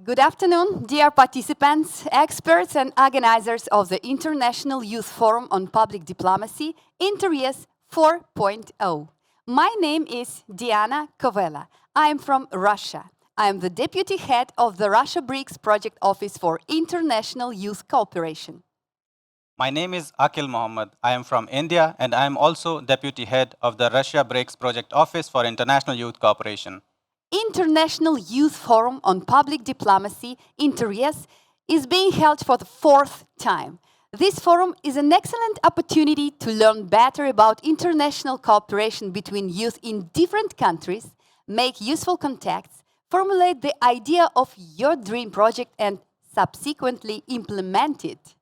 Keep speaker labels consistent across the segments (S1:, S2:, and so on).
S1: Good afternoon, dear participants, experts, and organizers of the International Youth Forum on Public Diplomacy, InterYES 4.0. My name is Diana Kovela. I am from Russia. I am the deputy head of the Russia BRICS Project Office for International Youth Cooperation.
S2: My name is Akil Mohammed. I am from India and I am also deputy head of the Russia BRICS Project Office for International Youth Cooperation.
S1: International Youth Forum on Public Diplomacy, InterYES, is being held for the fourth time. This forum is an excellent opportunity to learn better about international cooperation between youth in different countries, make useful contacts, formulate the idea of your dream project, and subsequently implement it.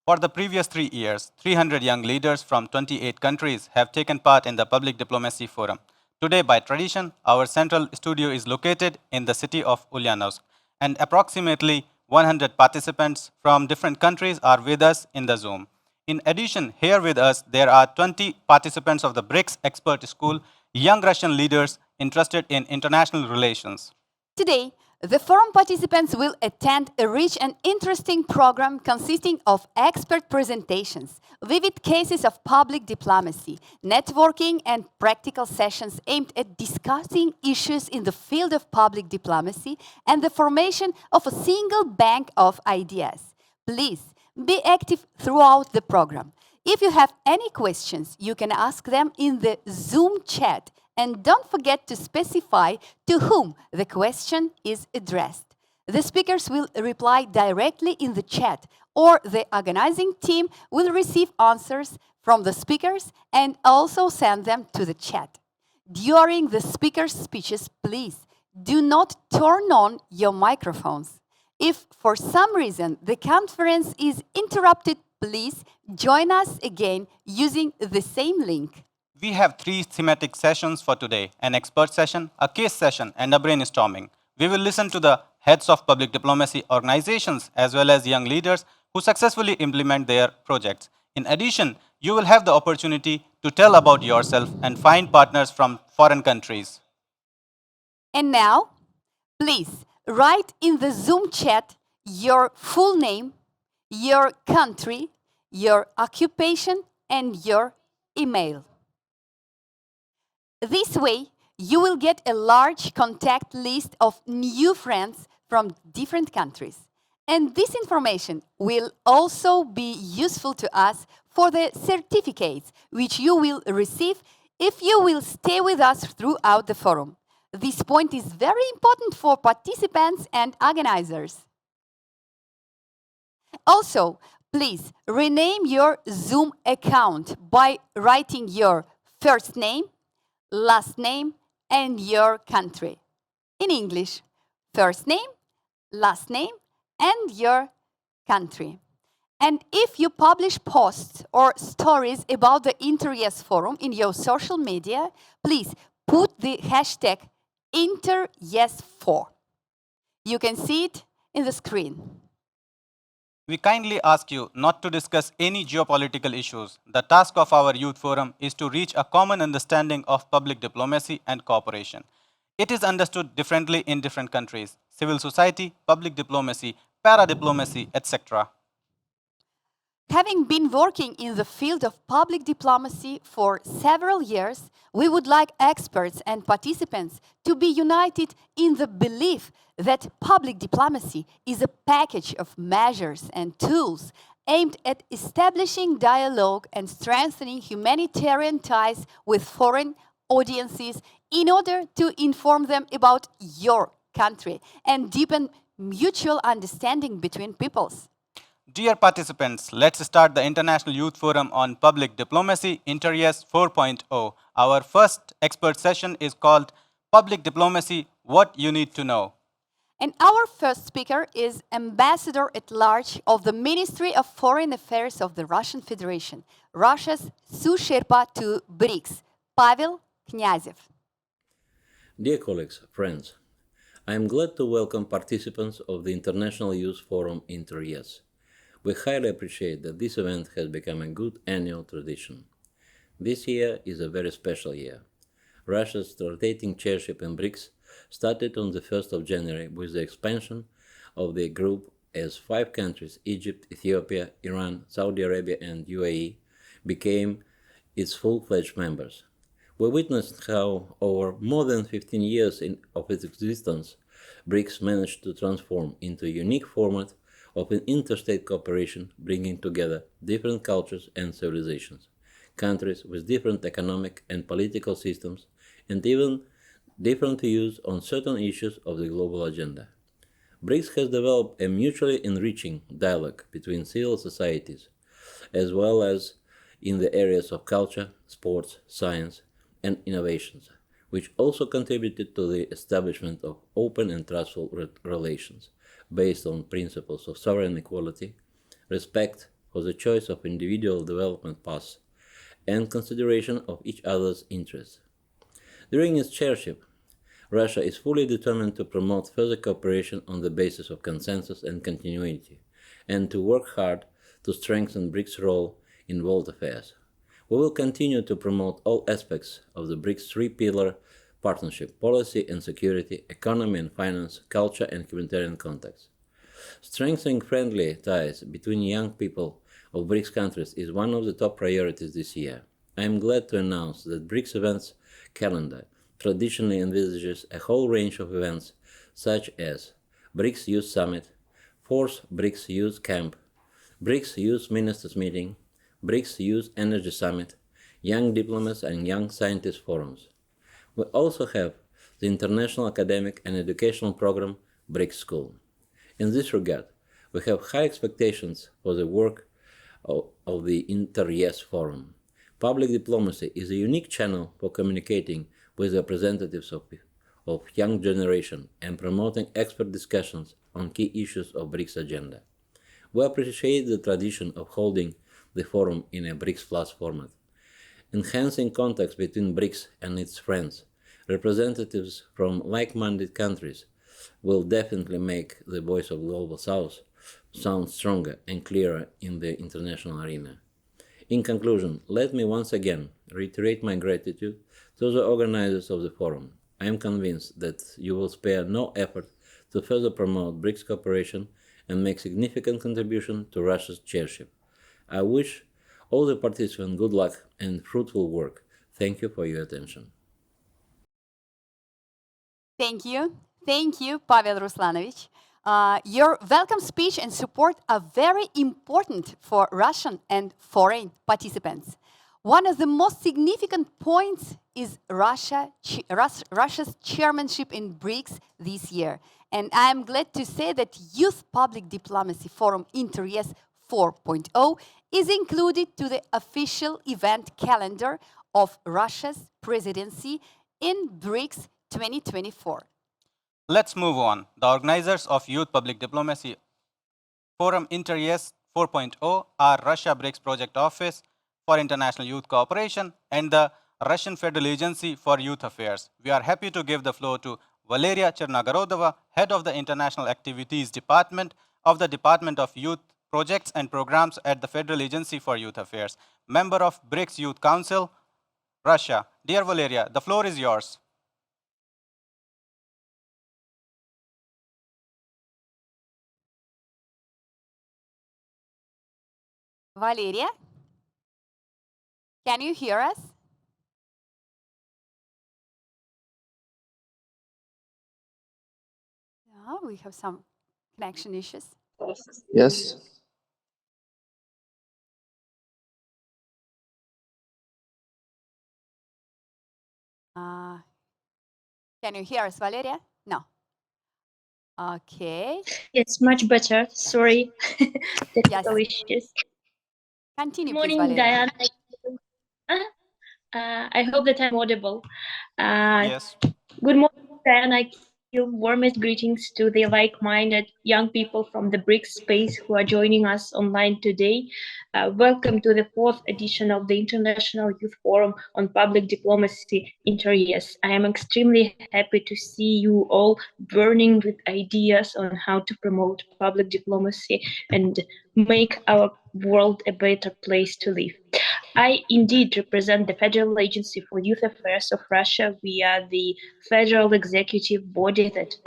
S2: For the previous 3 years, 300 young leaders from 28 countries have taken part in the Public Diplomacy Forum. Today, by tradition, our central studio is located in the city of Ulyanovsk, and approximately 100 participants from different countries are with us in the Zoom. In addition, here with us, there are 20 participants of the BRICS Expert School, young Russian leaders interested in international relations.
S1: Today, the forum participants will attend a rich and interesting program consisting of expert presentations, vivid cases of public diplomacy, networking, and practical sessions aimed at discussing issues in the field of public diplomacy and the formation of a single bank of ideas. Please be active throughout the program. If you have any questions, you can ask them in the Zoom chat. And don't forget to specify to whom the question is addressed. The speakers will reply directly in the chat, or the organizing team will receive answers from the speakers and also send them to the chat. During the speakers' speeches, please do not turn on your microphones. If for some reason the conference is interrupted, please join us again using the same link.
S2: We have 3 thematic sessions for today, an expert session, a case session, and a brainstorming. We will listen to the heads of public diplomacy organizations as well as young leaders who successfully implement their projects. In addition, you will have the opportunity to tell about yourself and find partners from foreign countries.
S1: And now, please write in the Zoom chat your full name, your country, your occupation, and your email. This way, you will get a large contact list of new friends from different countries. And this information will also be useful to us for the certificates, which you will receive if you will stay with us throughout the forum. This point is very important for participants and organizers. Also, please rename your Zoom account by writing your first name, last name, and your country. In English, first name, last name, and your country. And if you publish posts or stories about the InterYES Forum in your social media, please put the hashtag InterYES4. You can see it in the screen.
S2: We kindly ask you not to discuss any geopolitical issues. The task of our youth forum is to reach a common understanding of public diplomacy and cooperation. It is understood differently in different countries: civil society, public diplomacy, para-diplomacy, etc.
S1: Having been working in the field of public diplomacy for several years, we would like experts and participants to be united in the belief that public diplomacy is a package of measures and tools aimed at establishing dialogue and strengthening humanitarian ties with foreign audiences in order to inform them about your country and deepen mutual understanding between peoples.
S2: Dear participants, let's start the International Youth Forum on Public Diplomacy, InterYES 4.0. Our first expert session is called Public Diplomacy, What You Need to Know.
S1: And our first speaker is Ambassador at Large of the Ministry of Foreign Affairs of the Russian Federation, Russia's sous Sherpa to BRICS, Pavel Knyazev.
S3: Dear colleagues, friends, I am glad to welcome participants of the International Youth Forum InterYES. We highly appreciate that this event has become a good annual tradition. This year is a very special year. Russia's rotating chairship in BRICS started on the 1st of January with the expansion of the group as 5 countries, Egypt, Ethiopia, Iran, Saudi Arabia, and UAE, became its full-fledged members. We witnessed how, over more than 15 years of its existence, BRICS managed to transform into a unique format of an interstate cooperation bringing together different cultures and civilizations, countries with different economic and political systems, and even different views on certain issues of the global agenda. BRICS has developed a mutually enriching dialogue between civil societies, as well as in the areas of culture, sports, science, and innovations, which also contributed to the establishment of open and trustful relations based on principles of sovereign equality, respect for the choice of individual development paths, and consideration of each other's interests. During its chairship, Russia is fully determined to promote further cooperation on the basis of consensus and continuity, and to work hard to strengthen BRICS' role in world affairs. We will continue to promote all aspects of the BRICS three-pillar partnership: policy and security, economy and finance, culture and humanitarian contacts. Strengthening friendly ties between young people of BRICS countries is one of the top priorities this year. I am glad to announce that BRICS events calendar traditionally envisages a whole range of events such as BRICS Youth Summit, 4th BRICS Youth Camp, BRICS Youth Ministers Meeting, BRICS Youth Energy Summit, Young Diplomats and Young Scientists Forums. We also have the International Academic and Educational Program BRICS School. In this regard, we have high expectations for the work of the InterYES Forum. Public diplomacy is a unique channel for communicating with representatives of young generation and promoting expert discussions on key issues of BRICS agenda. We appreciate the tradition of holding the forum in a BRICS Plus format. Enhancing contacts between BRICS and its friends, representatives from like-minded countries, will definitely make the voice of Global South sound stronger and clearer in the international arena. In conclusion, let me once again reiterate my gratitude to the organizers of the forum. I am convinced that you will spare no effort to further promote BRICS cooperation and make significant contribution to Russia's chairship. I wish all the participants good luck and fruitful work. Thank you for your attention.
S1: Thank you. Thank you, Pavel Ruslanovich. Your welcome speech and support are very important for Russian and foreign participants. One of the most significant points is Russia's chairmanship in BRICS this year. And I am glad to say that Youth Public Diplomacy Forum InterYES 4.0 is included to the official event calendar of Russia's presidency in BRICS 2024.
S2: Let's move on. The organizers of Youth Public Diplomacy Forum InterYES 4.0 are Russia BRICS Project Office for International Youth Cooperation and the Russian Federal Agency for Youth Affairs. We are happy to give the floor to Valeria Chernogorodova, Head of the International Activities Department of the Department of Youth Projects and Programs at the Federal Agency for Youth Affairs, member of BRICS Youth Council, Russia. Dear Valeria, the floor is yours.
S1: Valeria, can you hear us? Oh, we have some connection issues.
S4: Yes.
S1: Can you hear us, Valeria? No. Okay.
S5: It's much better. Sorry. Technical
S1: Yes.
S5: issues.
S1: Continue,
S5: Good
S1: please,
S5: morning,
S1: Valeria.
S5: Diana. I hope that I'm audible.
S2: Yes.
S5: Good morning, Diana. I give warmest greetings to the like-minded young people from the BRICS space who are joining us online today. Welcome to the 4th edition of the International Youth Forum on Public Diplomacy InterYES. I am extremely happy to see you all burning with ideas on how to promote public diplomacy and make our world a better place to live. I indeed represent the Federal Agency for Youth Affairs of Russia. We are the federal executive body that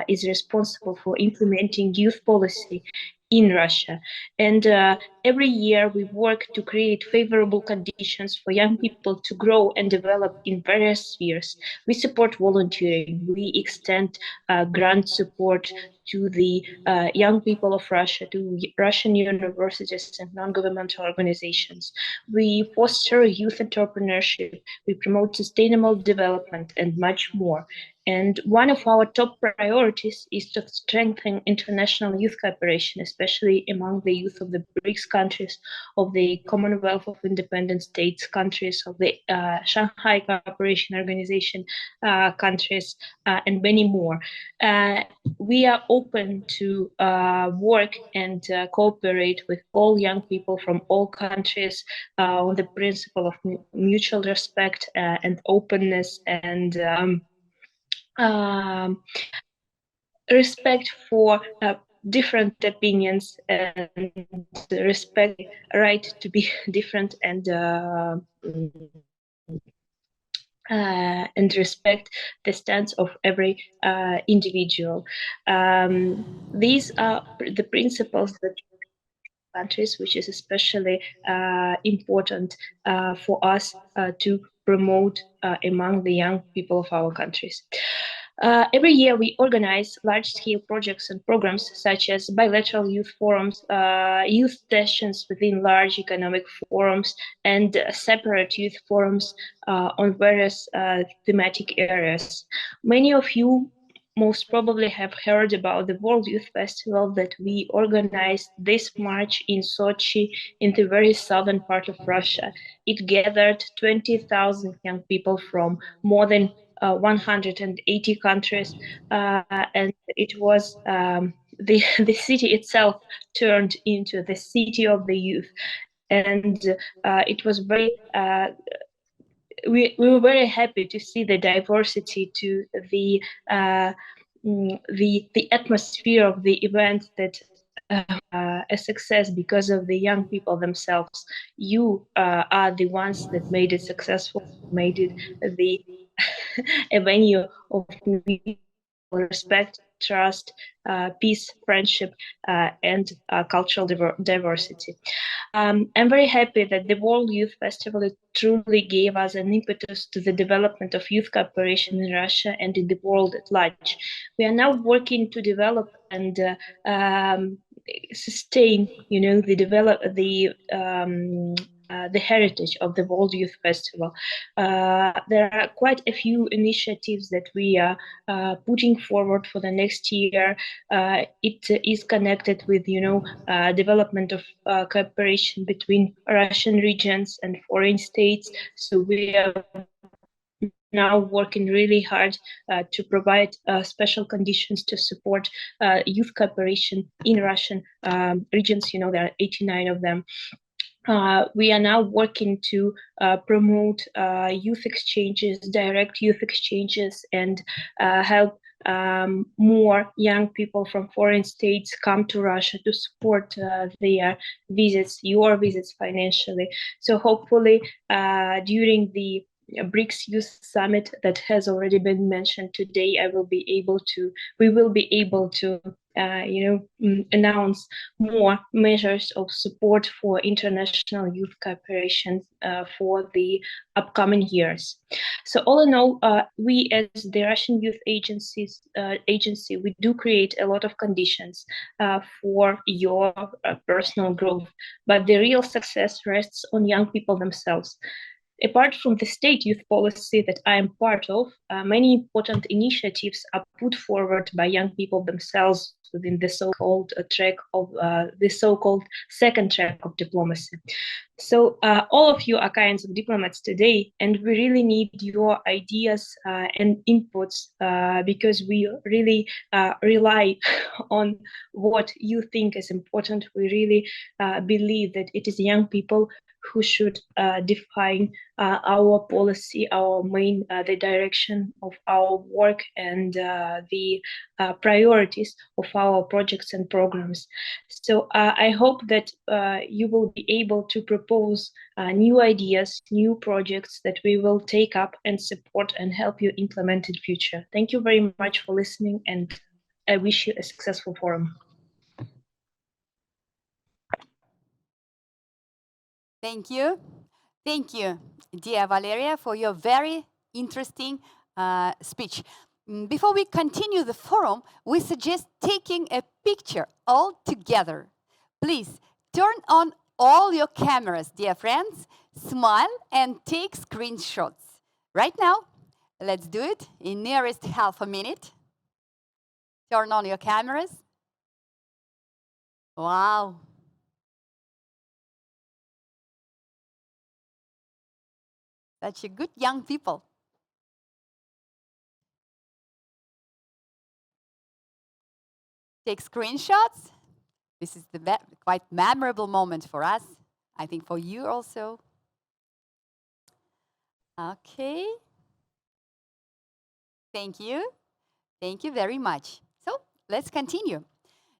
S5: is responsible for implementing youth policy in Russia. And every year we work to create favorable conditions for young people to grow and develop in various spheres. We support volunteering. We extend grant support to the young people of Russia, to Russian universities and non-governmental organizations. We foster youth entrepreneurship. We promote sustainable development and much more. And one of our top priorities is to strengthen international youth cooperation, especially among the youth of the BRICS countries, of the Commonwealth of Independent States countries, of the Shanghai Cooperation Organization countries, and many more. We are open to work and cooperate with all young people from all countries on the principle of mutual respect and openness and respect for different opinions and respect the right to be different and respect the stance of every individual. These are the principles that countries, which is especially important for us to promote among the young people of our countries. Every year we organize large-scale projects and programs such as bilateral youth forums, youth sessions within large economic forums, and separate youth forums on various thematic areas. Many of you most probably have heard about the World Youth Festival that we organized this March in Sochi, in the very southern part of Russia. It gathered 20,000 young people from more than 180 countries, and it was the city itself turned into the city of the youth. And it was very we were very happy to see the diversity, to the the atmosphere of the event, that a success because of the young people themselves. You are the ones that made it successful, made it the a venue of respect, trust, peace, friendship, and cultural diversity. I'm very happy that the World Youth Festival truly gave us an impetus to the development of youth cooperation in Russia and in the world at large. We are now working to develop and sustain, the heritage of the World Youth Festival. There are quite a few initiatives that we are putting forward for the next year. It is connected with, development of cooperation between Russian regions and foreign states. So we are now working really hard to provide special conditions to support youth cooperation in Russian regions. There are 89 of them. We are now working to promote youth exchanges, direct youth exchanges, and help more young people from foreign states come to Russia to support their visits, your visits financially. So hopefully during the BRICS Youth Summit that has already been mentioned today, we will be able to announce more measures of support for international youth cooperation for the upcoming years. So all in all, we as the Russian Youth Agency, we do create a lot of conditions for your personal growth, but the real success rests on young people themselves. Apart from the state youth policy that I am part of, many important initiatives are put forward by young people themselves within the so-called track of the so-called second track of diplomacy. So all of you are kinds of diplomats today, and we really need your ideas and inputs because we really rely on what you think is important. We really believe that it is young people who should define our policy, our main the direction of our work, and the priorities of our projects and programs. So I hope that you will be able to propose new ideas, new projects that we will take up and support and help you implement in future. Thank you very much for listening, and I wish you a successful forum.
S1: Thank you. Thank you, dear Valeria, for your very interesting speech. Before we continue the forum, we suggest taking a picture all together. Please turn on all your cameras, dear friends, smile and take screenshots. Right now, let's do it in nearest half a minute. Turn on your cameras. Wow. Such a good young people. Take screenshots. This is the quite memorable moment for us. I think for you also. Okay. Thank you. Thank you very much. So let's continue.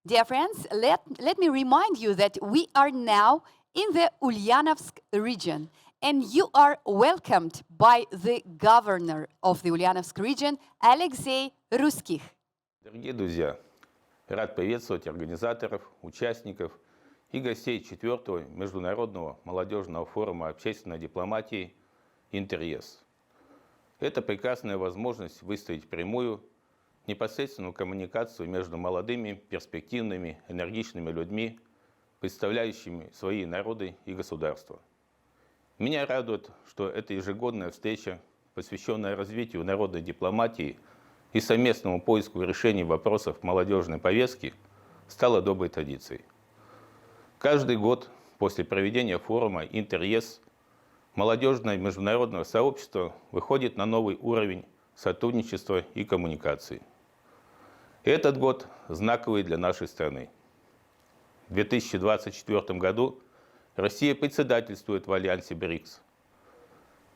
S1: Dear friends, let me remind you that we are now in the Ulyanovsk region, and you are welcomed by the governor of the Ulyanovsk region, Alexei Russkih.
S4: Дорогие друзья, рад приветствовать организаторов, участников и гостей 4-го Международного молодежного форума общественной дипломатии «InterYES». Это прекрасная возможность выстроить прямую, непосредственную коммуникацию между молодыми, перспективными, энергичными людьми, представляющими свои народы и государства. Меня радует, что эта ежегодная встреча, посвященная развитию народной дипломатии и совместному поиску решений вопросов молодежной повестки, стала доброй традицией. Каждый год после проведения форума «InterYES» молодежное международное сообщество выходит на новый уровень сотрудничества и коммуникации. Этот год знаковый для нашей страны. В 2024 году Россия председательствует в альянсе БРИКС.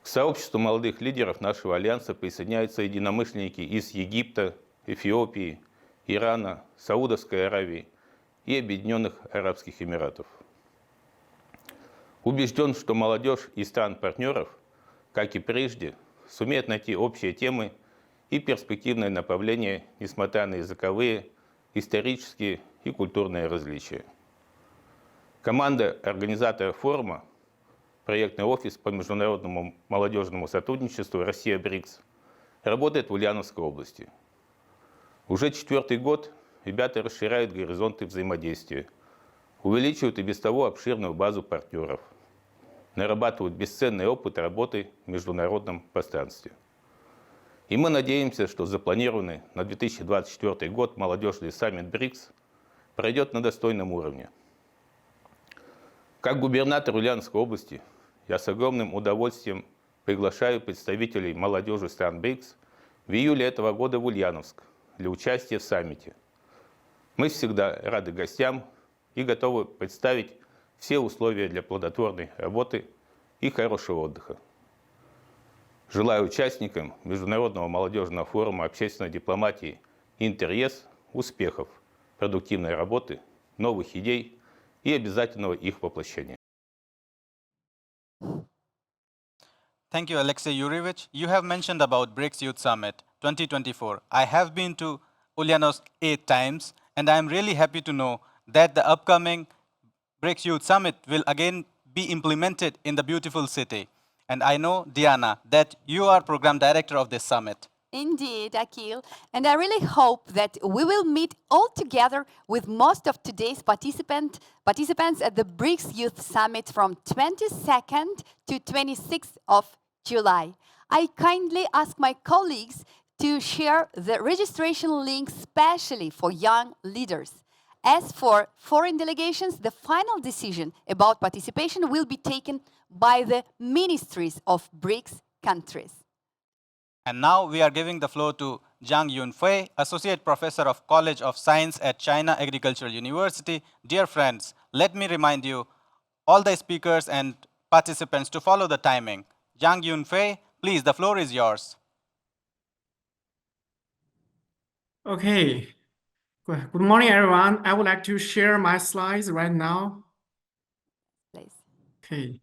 S4: К сообществу молодых лидеров нашего альянса присоединяются единомышленники из Египта, Эфиопии, Ирана, Саудовской Аравии и Объединенных Арабских Эмиратов. Убежден, что молодежь из стран-партнеров, как и прежде, сумеет найти общие темы и перспективное направление, несмотря на языковые, исторические и культурные различия. Команда организатора форума, проектный офис по международному молодежному сотрудничеству «Россия-БРИКС», работает в Ульяновской области. Уже 4-й год ребята расширяют горизонты взаимодействия, увеличивают и без того обширную базу партнеров, нарабатывают бесценный опыт работы в международном пространстве. И мы надеемся, что запланированный на 2024 год молодежный саммит БРИКС пройдет на достойном уровне. Как губернатор Ульяновской области я с огромным удовольствием приглашаю представителей молодежи стран БРИКС в июле этого года в Ульяновск для участия в саммите. Мы всегда рады гостям и готовы представить все условия для плодотворной работы и хорошего отдыха. Желаю участникам Международного молодежного форума общественной дипломатии «InterYES» успехов, продуктивной работы, новых идей и обязательного их воплощения.
S2: Thank you, Alexei Yurievich. You have mentioned about BRICS Youth Summit 2024. I have been to Ulyanovsk 8 times, and I am really happy to know that the upcoming BRICS Youth Summit will again be implemented in the beautiful city. And I know, Diana, that you are program director of this summit.
S1: Indeed, Akil. And I really hope that we will meet all together with most of today's participants at the BRICS Youth Summit from 22nd to 26th of July. I kindly ask my colleagues to share the registration link specially for young leaders. As for foreign delegations, the final decision about participation will be taken by the ministries of BRICS countries.
S2: And now we are giving the floor to Zhang Yunfei, Associate Professor of College of Science at China Agricultural University. Dear friends, let me remind you, all the speakers and participants to follow the timing. Yang Yunfei, please, the floor is yours.
S6: Okay. Good morning, everyone. I would like to share my slides right now.
S1: Please.
S6: Okay.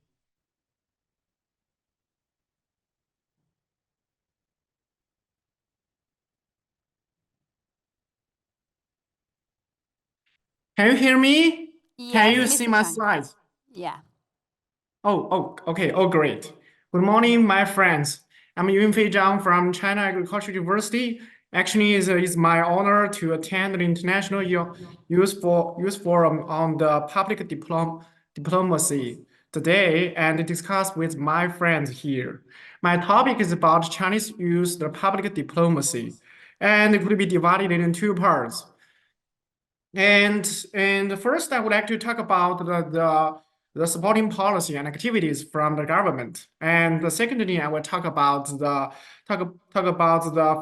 S6: Can you hear me? Can
S1: Yes,
S6: you see
S1: Mr.
S6: my
S1: Chang.
S6: slides?
S1: Yeah.
S6: Okay. Oh, great. Good morning, my friends. I'm Yunfei Zhang from China Agricultural University. Actually, it's my honor to attend the International Youth Forum on the Public Diplomacy today and discuss with my friends here. My topic is about Chinese youth public diplomacy, and it could be divided in two parts. And first, I would like to talk about the supporting policy and activities from the government. And the secondly, I will talk about the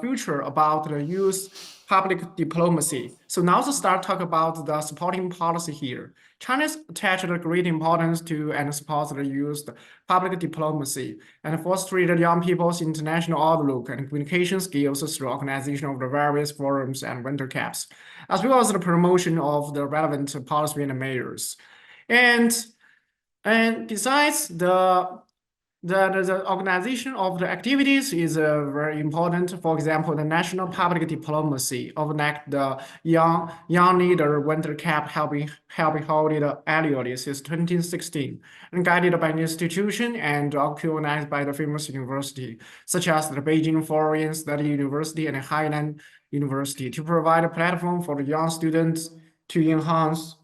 S6: future about the youth public diplomacy. So now to start talk about the supporting policy here. China's attached a great importance to and supports the youth public diplomacy and fostering the young people's international outlook and communication skills through organization of the various forums and winter camps, as well as the promotion of the relevant policy and measures. And besides the organization of the activities is very important. For example, the national public diplomacy of the young leader winter camp helping held annually since 2016 and guided by an institution and organized by the famous university such as the Beijing Foreign Study University and Hainan University to provide a platform for the young students to enhance.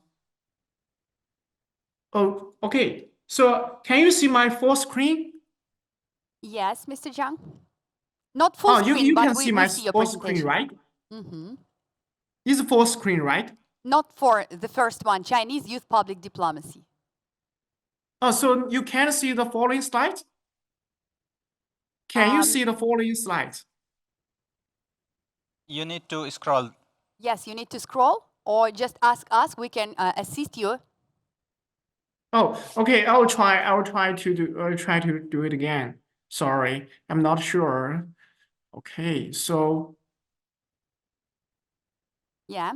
S6: Oh, okay. So can you see my full screen?
S1: Yes, Mr. Zhang. Not full
S6: Oh,
S1: screen,
S6: you
S1: but
S6: can see my
S1: see your
S6: full screen,
S1: presentation.
S6: right?
S1: Mm-hmm.
S6: It's full screen, right?
S1: Not for the first one, Chinese youth public diplomacy.
S6: Oh, so you can see the following slides? Can you see the following slides?
S2: You need to scroll.
S1: Yes, you need to scroll or just ask us. We can assist you.
S6: Oh, okay. I'll try to do it again. Sorry, I'm not sure. Okay, so
S1: Yeah.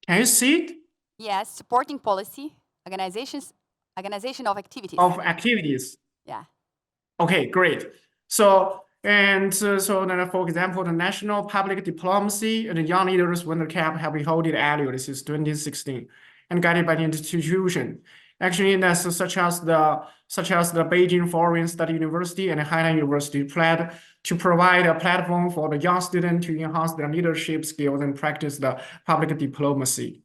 S6: can you see it?
S1: Yes, supporting policy, organization of activities.
S6: Of activities.
S1: Yeah.
S6: Okay, great. So then, for example, the national public diplomacy and the young leaders winter camp have been held annually since 2016 and guided by the institution. Actually, that's such as the Beijing Foreign Study University and Hainan University plan to provide a platform for the young student to enhance their leadership skills and practice the public diplomacy.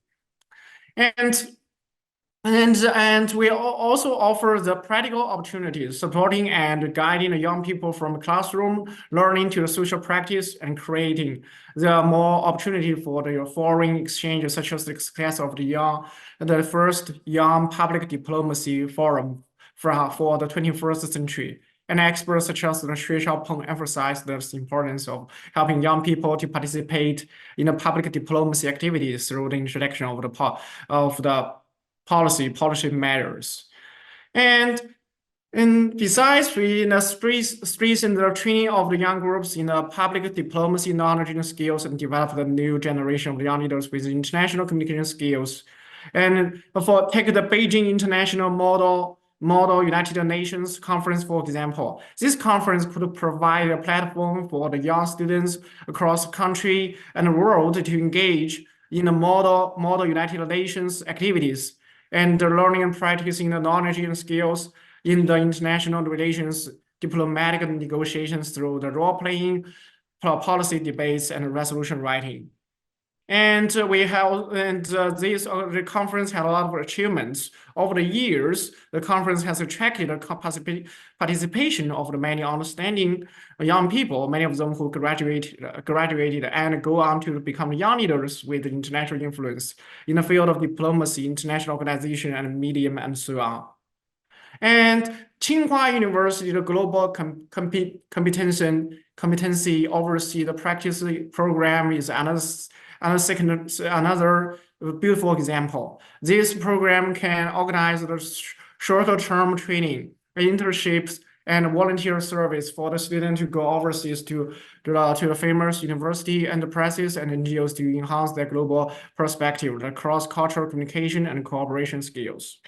S6: And we also offer the practical opportunities, supporting and guiding the young people from classroom learning to the social practice and creating the more opportunity for the foreign exchange, such as the success of the first young public diplomacy forum for the 21st century. And experts such as Xue Xiaopeng emphasize the importance of helping young people to participate in the public diplomacy activities through the introduction of the policy matters. And besides, we strengthen the training of the young groups in the public diplomacy knowledge and skills and develop the new generation of young leaders with international communication skills. And take the Beijing International Model United Nations Conference, for example. This conference could provide a platform for the young students across the country and the world to engage in the Model United Nations activities and learning and practicing the knowledge and skills in the international relations, diplomatic negotiations through the role-playing, policy debates, and resolution writing. And the conference had a lot of achievements. Over the years, the conference has attracted a participation of the many understanding young people, many of them who graduated and go on to become young leaders with international influence in the field of diplomacy, international organization, and medium, and so on. And Tsinghua University, the global competency oversee the practice program is another beautiful example. This program can organize the shorter-term training, internships, and volunteer service for the student to go overseas to the famous university, enterprises, and NGOs to enhance their global perspective, the cross-cultural communication and cooperation skills.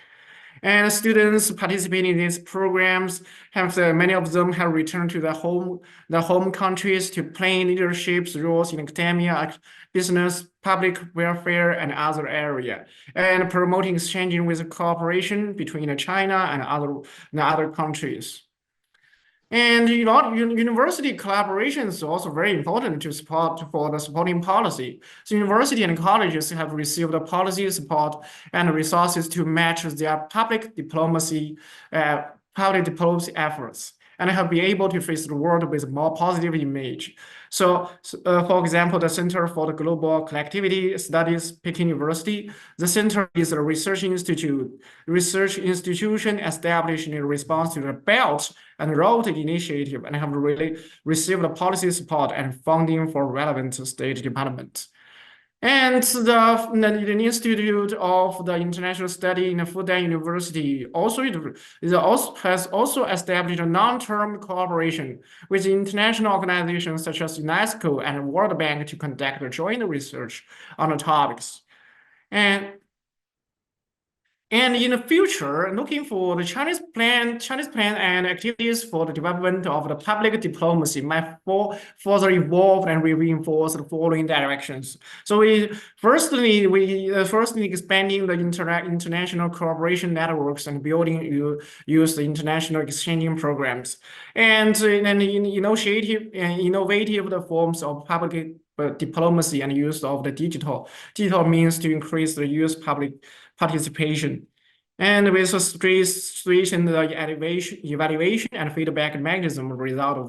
S6: And students participating in these programs many of them have returned to their home countries to play leadership roles in academia, business, public welfare, and other areas, and promoting exchanging with cooperation between China and other countries. And university collaboration is also very important to support for the supporting policy. So university and colleges have received the policy support and resources to match their public diplomacy efforts and have been able to face the world with a more positive image. So, for example, the Center for the Global Collectivity Studies, Peking University, the center is a research institution established in response to the Belt and Road Initiative and have really received policy support and funding for relevant state departments. And the Institute of the International Study in Fudan University has also established a long-term cooperation with international organizations such as UNESCO and World Bank to conduct joint research on the topics. And in the future, looking for the Chinese plan and activities for the development of the public diplomacy might further evolve and reinforce the following directions. So firstly expanding the international cooperation networks and building use the international exchanging programs and innovative the forms of public diplomacy and use of the digital means to increase the youth public participation. And with a stringent evaluation and feedback mechanism result of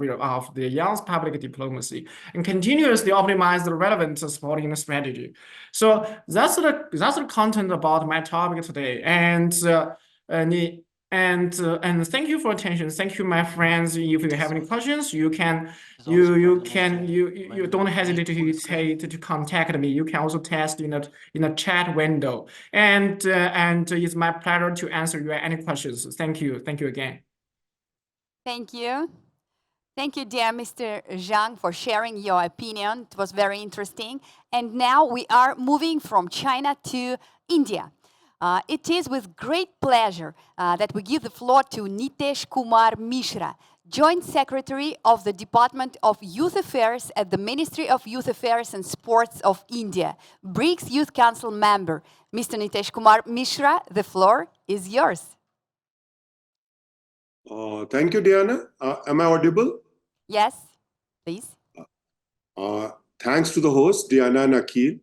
S6: the young public diplomacy and continuously optimize the relevant supporting strategy. So that's the content about my topic today. And thank you for attention. Thank you, my friends. If you have any questions, you don't hesitate to contact me. You can also test in the chat window. And it's my pleasure to answer your any questions. Thank you again.
S1: Thank you. Thank you, dear Mr. Zhang, for sharing your opinion. It was very interesting. And now we are moving from China to India. It is with great pleasure that we give the floor to Nitesh Kumar Mishra, Joint Secretary of the Department of Youth Affairs at the Ministry of Youth Affairs and Sports of India, BRICS Youth Council member. Mr. Nitesh Kumar Mishra, the floor is yours.
S7: Thank you, Diana. Am I audible?
S1: Yes, please.
S7: Thanks to the host, Diana and Akhil.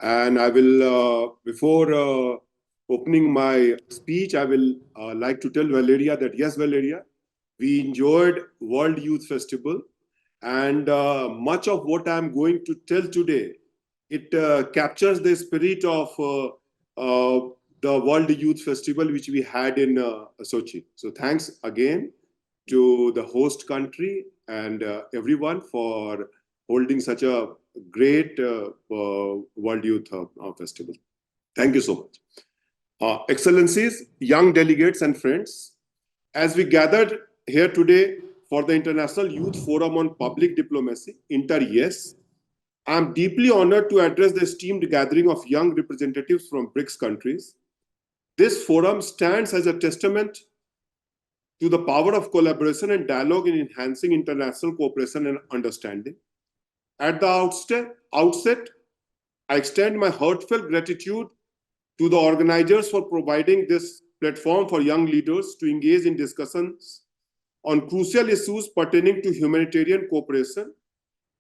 S7: And I will, before opening my speech, I will like to tell Valeria that, yes, Valeria, we enjoyed World Youth Festival. And much of what I'm going to tell today, it captures the spirit of the World Youth Festival, which we had in Sochi. So thanks again to the host country and everyone for holding such a great World Youth Festival. Thank you so much. Excellencies, young delegates and friends, as we gathered here today for the International Youth Forum on Public Diplomacy, InterYES, I am deeply honored to address the esteemed gathering of young representatives from BRICS countries. This forum stands as a testament to the power of collaboration and dialogue in enhancing international cooperation and understanding. At the outset, I extend my heartfelt gratitude to the organizers for providing this platform for young leaders to engage in discussions on crucial issues pertaining to humanitarian cooperation,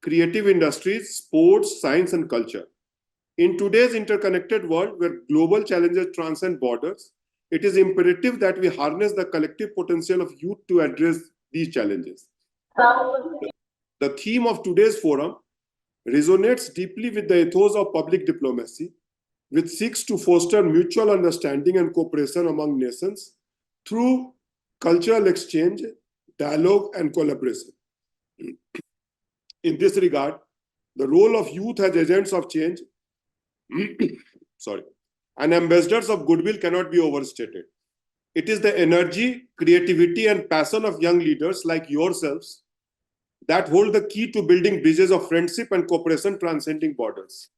S7: creative industries, sports, science, and culture. In today's interconnected world where global challenges transcend borders, it is imperative that we harness the collective potential of youth to address these challenges. The theme of today's forum resonates deeply with the ethos of public diplomacy, which seeks to foster mutual understanding and cooperation among nations through cultural exchange, dialogue, and collaboration. In this regard, the role of youth as agents of change and ambassadors of goodwill cannot be overstated. It is the energy, creativity, and passion of young leaders like yourselves that hold the key to building bridges of friendship and cooperation transcending borders.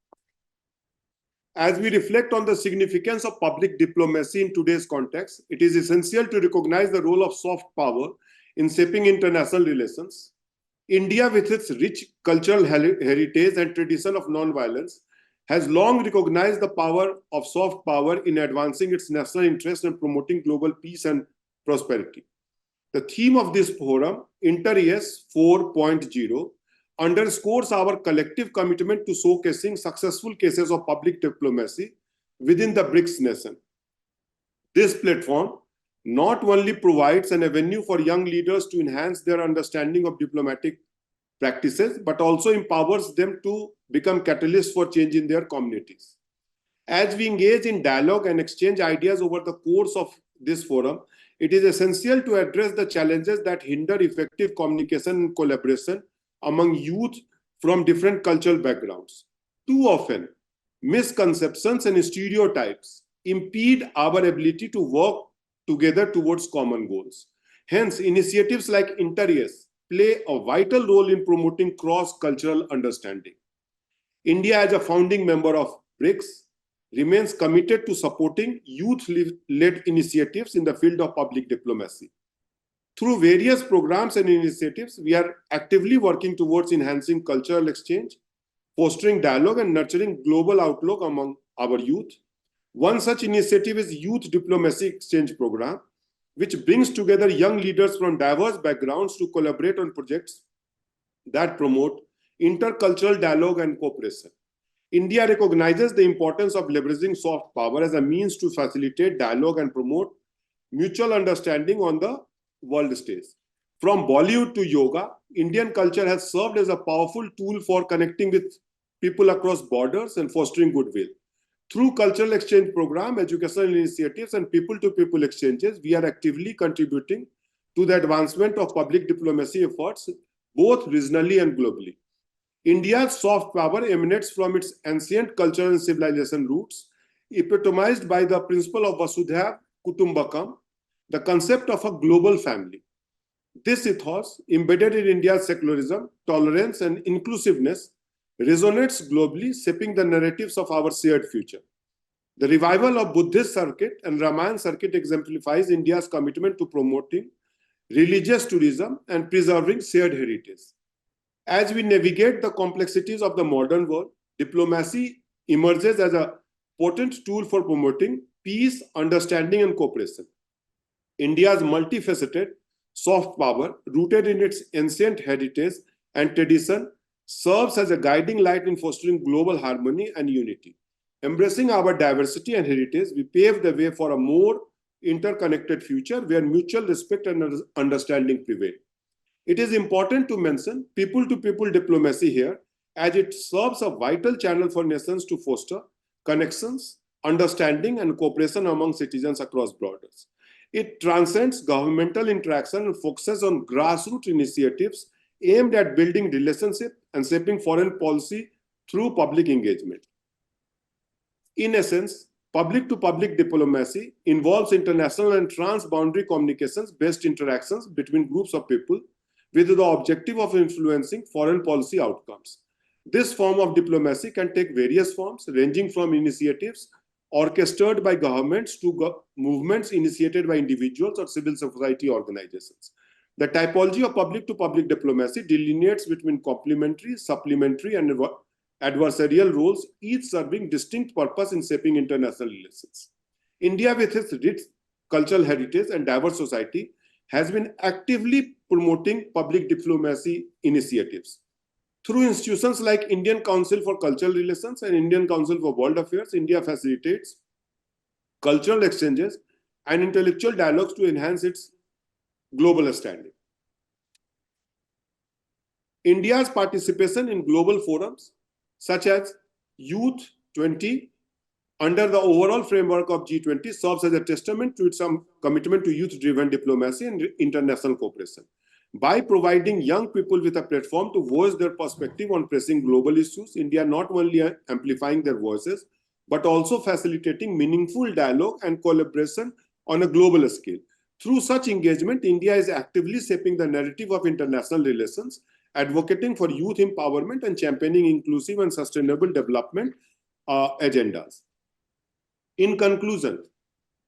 S7: As we reflect on the significance of public diplomacy in today's context, it is essential to recognize the role of soft power in shaping international relations. India, with its rich cultural heritage and tradition of non-violence, has long recognized the power of soft power in advancing its national interests and promoting global peace and prosperity. The theme of this forum, InterYES 4.0, underscores our collective commitment to showcasing successful cases of public diplomacy within the BRICS nation. This platform not only provides an avenue for young leaders to enhance their understanding of diplomatic practices, but also empowers them to become catalysts for change in their communities. As we engage in dialogue and exchange ideas over the course of this forum, it is essential to address the challenges that hinder effective communication and collaboration among youth from different cultural backgrounds. Too often, misconceptions and stereotypes impede our ability to work together towards common goals. Hence, initiatives like InterYES play a vital role in promoting cross-cultural understanding. India, as a founding member of BRICS, remains committed to supporting youth-led initiatives in the field of public diplomacy. Through various programs and initiatives, we are actively working towards enhancing cultural exchange, fostering dialogue, and nurturing global outlook among our youth. One such initiative is Youth Diplomacy Exchange Program, which brings together young leaders from diverse backgrounds to collaborate on projects that promote intercultural dialogue and cooperation. India recognizes the importance of leveraging soft power as a means to facilitate dialogue and promote mutual understanding on the world stage. From Bollywood to yoga, Indian culture has served as a powerful tool for connecting with people across borders and fostering goodwill. Through cultural exchange program, educational initiatives, and people-to-people exchanges, we are actively contributing to the advancement of public diplomacy efforts, both regionally and globally. India's soft power emanates from its ancient cultural and civilization roots, epitomized by the principle of Vasudhaiva Kutumbakam, the concept of a global family. This ethos, embedded in India's secularism, tolerance, and inclusiveness, resonates globally, shaping the narratives of our shared future. The revival of Buddhist circuit and Ramayana circuit exemplifies India's commitment to promoting religious tourism and preserving shared heritage. As we navigate the complexities of the modern world, diplomacy emerges as a potent tool for promoting peace, understanding, and cooperation. India's multifaceted soft power, rooted in its ancient heritage and tradition, serves as a guiding light in fostering global harmony and unity. Embracing our diversity and heritage, we pave the way for a more interconnected future where mutual respect and understanding prevail. It is important to mention people-to-people diplomacy here, as it serves a vital channel for nations to foster connections, understanding, and cooperation among citizens across borders. It transcends governmental interaction and focuses on grassroots initiatives aimed at building relationships and shaping foreign policy through public engagement. In essence, public-to-public diplomacy involves international and transboundary communications-based interactions between groups of people with the objective of influencing foreign policy outcomes. This form of diplomacy can take various forms, ranging from initiatives orchestrated by governments to movements initiated by individuals or civil society organizations. The typology of public-to-public diplomacy delineates between complementary, supplementary, and adversarial roles, each serving distinct purpose in shaping international relations. India, with its rich cultural heritage and diverse society, has been actively promoting public diplomacy initiatives. Through institutions like Indian Council for Cultural Relations and Indian Council for World Affairs, India facilitates cultural exchanges and intellectual dialogues to enhance its global standing. India's participation in global forums such as Youth 20 under the overall framework of G20 serves as a testament to its commitment to youth-driven diplomacy and international cooperation. By providing young people with a platform to voice their perspective on pressing global issues, India not only amplifying their voices, but also facilitating meaningful dialogue and collaboration on a global scale. Through such engagement, India is actively shaping the narrative of international relations, advocating for youth empowerment and championing inclusive and sustainable development agendas. In conclusion,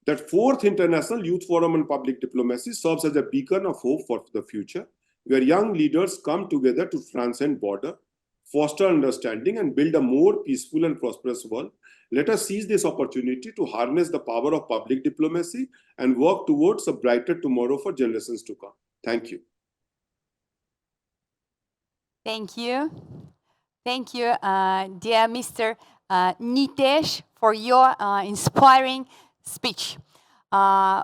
S7: that fourth International Youth Forum on Public Diplomacy serves as a beacon of hope for the future, where young leaders come together to transcend border, foster understanding, and build a more peaceful and prosperous world. Let us seize this opportunity to harness the power of public diplomacy and work towards a brighter tomorrow for generations to come. Thank you.
S1: Thank you. Thank you, dear Mr. Nitesh, for your inspiring speech.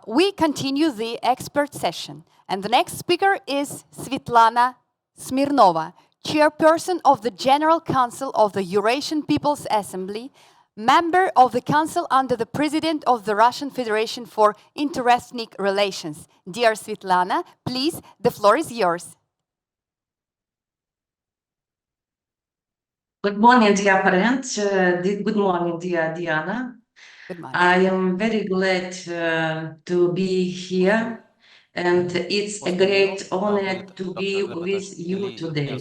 S1: We continue the expert session, and the next speaker is Svetlana Smirnova, chairperson of the General Council of the Eurasian People's Assembly, member of the Council under the President of the Russian Federation for Interethnic Relations. Dear Svetlana, please, the floor is yours.
S8: Good morning, dear friends. Good morning, dear Diana.
S1: Good morning.
S8: I am very glad to be here, and it's a great honor to be with you today.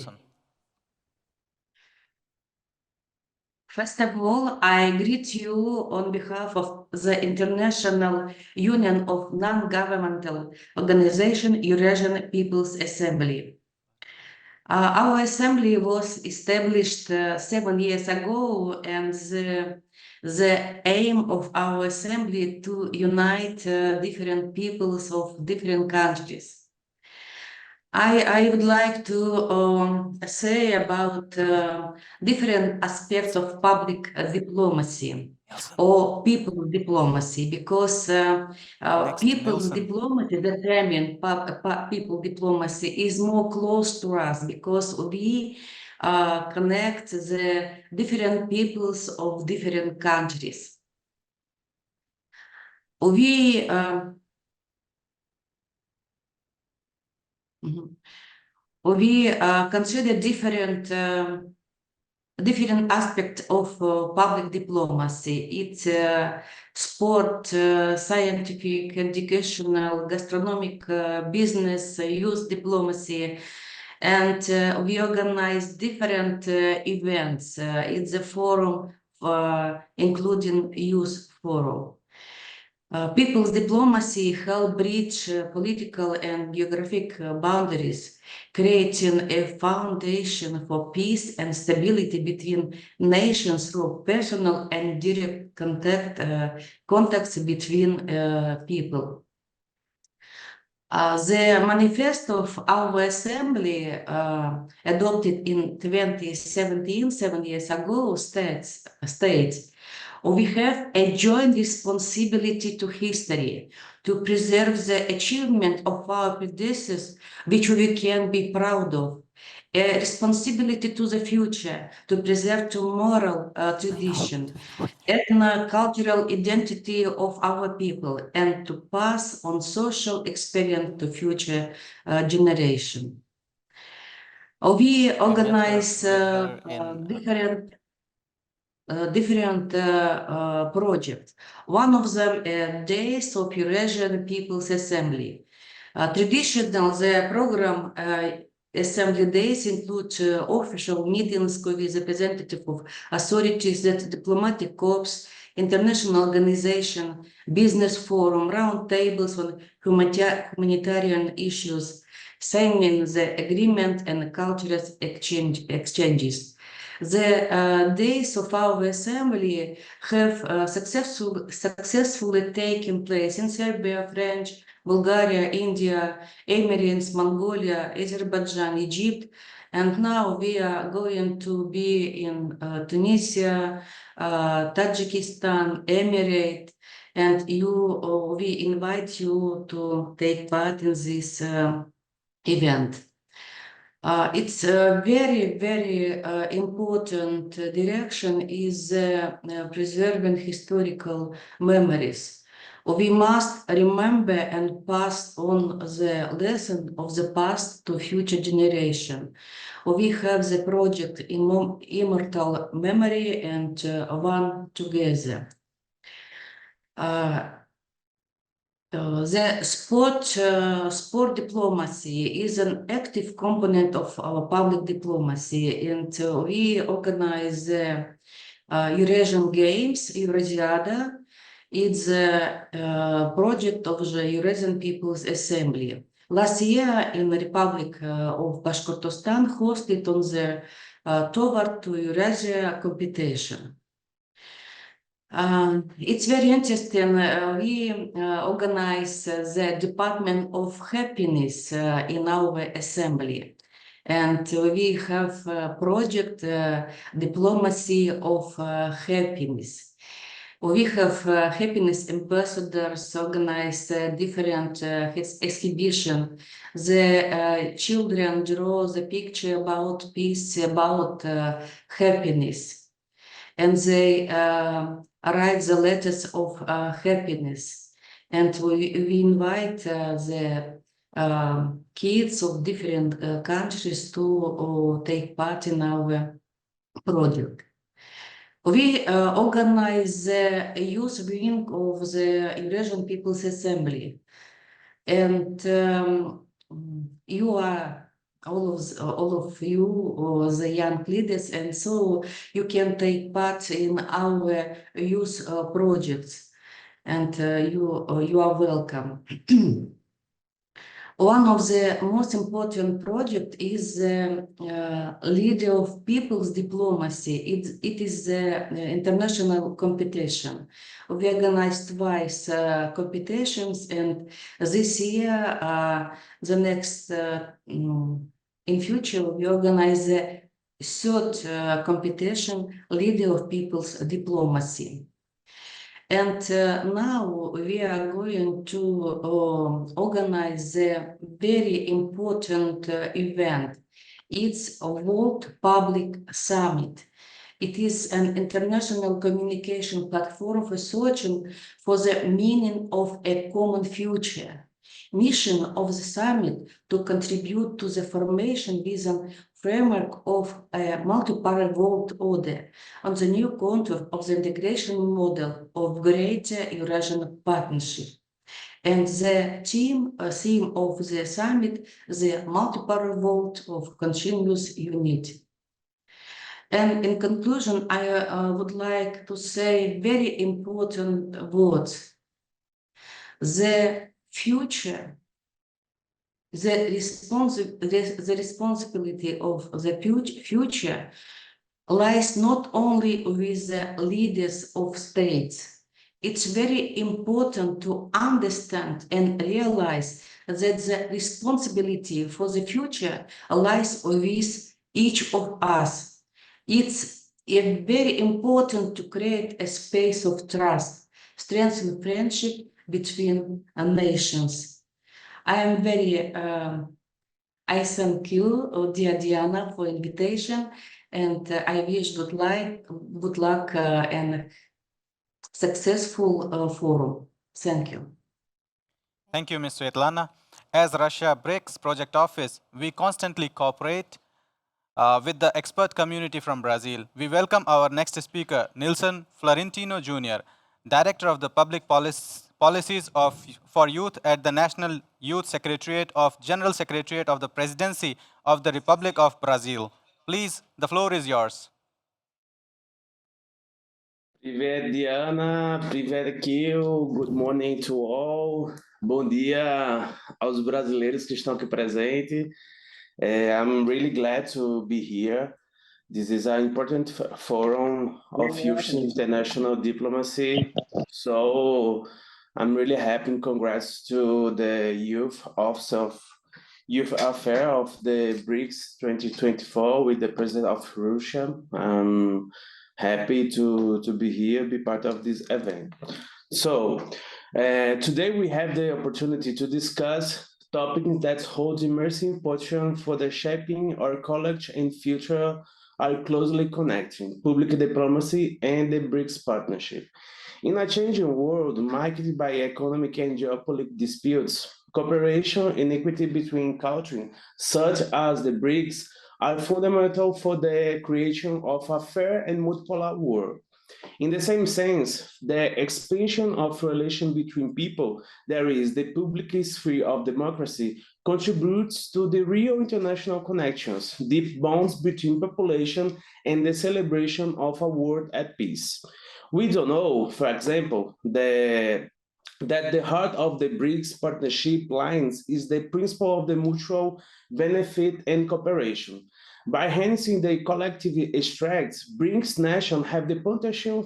S8: First of all, I greet you on behalf of the International Union of Non-Governmental Organization Eurasian People's Assembly. Our assembly was established 7 years ago, and the aim of our assembly to unite different peoples of different countries. I would like to say about different aspects of public diplomacy or people diplomacy, because people's diplomacy, the term people diplomacy is more close to us, because we connect the different peoples of different countries. We consider different aspects of public diplomacy. It's sport, scientific, educational, gastronomic, business, youth diplomacy, and we organize different events. It's a forum including youth forum. People's diplomacy help bridge political and geographic boundaries, creating a foundation for peace and stability between nations through personal and direct contacts between people. The manifesto of our assembly, adopted in 2017, 7 years ago, states we have a joint responsibility to history, to preserve the achievement of our predecessors, which we can be proud of, a responsibility to the future, to preserve tomorrow tradition, ethno-cultural identity of our people, and to pass on social experience to future generation. We organize different projects. One of them Days of Eurasian People's Assembly. Traditional, the program Assembly Days include official meetings with representatives of authorities, that diplomatic corps, international organization, business forum, round tables on humanitarian issues, signing the agreement and cultural exchanges. The days of our assembly have successfully taken place in Serbia, French, Bulgaria, India, Emirates, Mongolia, Azerbaijan, Egypt, and now we are going to be in Tunisia, Tajikistan, Emirates, and we invite you to take part in this event. It's a very, very important direction is preserving historical memories. We must remember and pass on the lesson of the past to future generation. We have the project Immortal Memory and One Together. The sport diplomacy is an active component of our public diplomacy, and we organize the Eurasian Games, Eurasiada. It's a project of the Eurasian People's Assembly. Last year, in the Republic of Bashkortostan, hosted on the Toward to Eurasia competition. It's very interesting. We organize the Department of Happiness in our assembly. And we have a project, Diplomacy of Happiness. We have happiness ambassadors organize different exhibition. The children draw the picture about peace, about happiness. And they write the letters of happiness. And we invite the kids of different countries to take part in our project. We organize the youth wing of the Eurasian People's Assembly. And you are all of you, the young leaders, and so you can take part in our youth projects, and you are welcome. One of the most important projects is the Leader of People's Diplomacy. It is the international competition. We organized twice competitions, and this year, the next, in future, we organize the third competition, Leader of People's Diplomacy. And now we are going to organize a very important event. It's a World Public Summit. It is an international communication platform for searching for the meaning of a common future. Mission of the summit to contribute to the formation within framework of a multipolar world order on the new contour of the integration model of Greater Eurasian Partnership. And the theme of the summit, the multipolar world of continuous unity. And in conclusion, I would like to say very important words. The future, the responsibility of the future lies not only with the leaders of states. It's very important to understand and realize that the responsibility for the future lies with each of us. It's very important to create a space of trust, strengthen friendship between nations. I am very, I thank you, dear Diana, for invitation, and I wish good luck and successful forum. Thank you.
S2: Thank you, Ms. Svetlana. As Russia BRICS Project Office, we constantly cooperate with the expert community from Brazil. We welcome our next speaker, Nilson Florentino Jr., Director of the Public Policies for Youth at the National Youth Secretariat of General Secretariat of the Presidency of the Republic of Brazil. Please, the floor is yours.
S9: Privet Diana, Privet Kil, good morning to all. Bom dia aos brasileiros que estão aqui presentes. I'm really glad to be here. This is an important forum of youth international diplomacy. So I'm really happy and congrats to the Youth Office of Youth Affairs of the BRICS 2024 with the President of Russia. I'm happy to be here, be part of this event. So today we have the opportunity to discuss topics that hold immersive potential for the shaping our college and future are closely connecting public diplomacy and the BRICS partnership. In a changing world marked by economic and geopolitical disputes, cooperation and equity between countries, such as the BRICS, are fundamental for the creation of a fair and multipolar world. In the same sense, the expansion of relation between people, there is the public sphere of democracy, contributes to the real international connections, deep bonds between population, and the celebration of a world at peace. We don't know, for example, that the heart of the BRICS partnership lines is the principle of the mutual benefit and cooperation. By harnessing the collective extracts, BRICS nations have the potential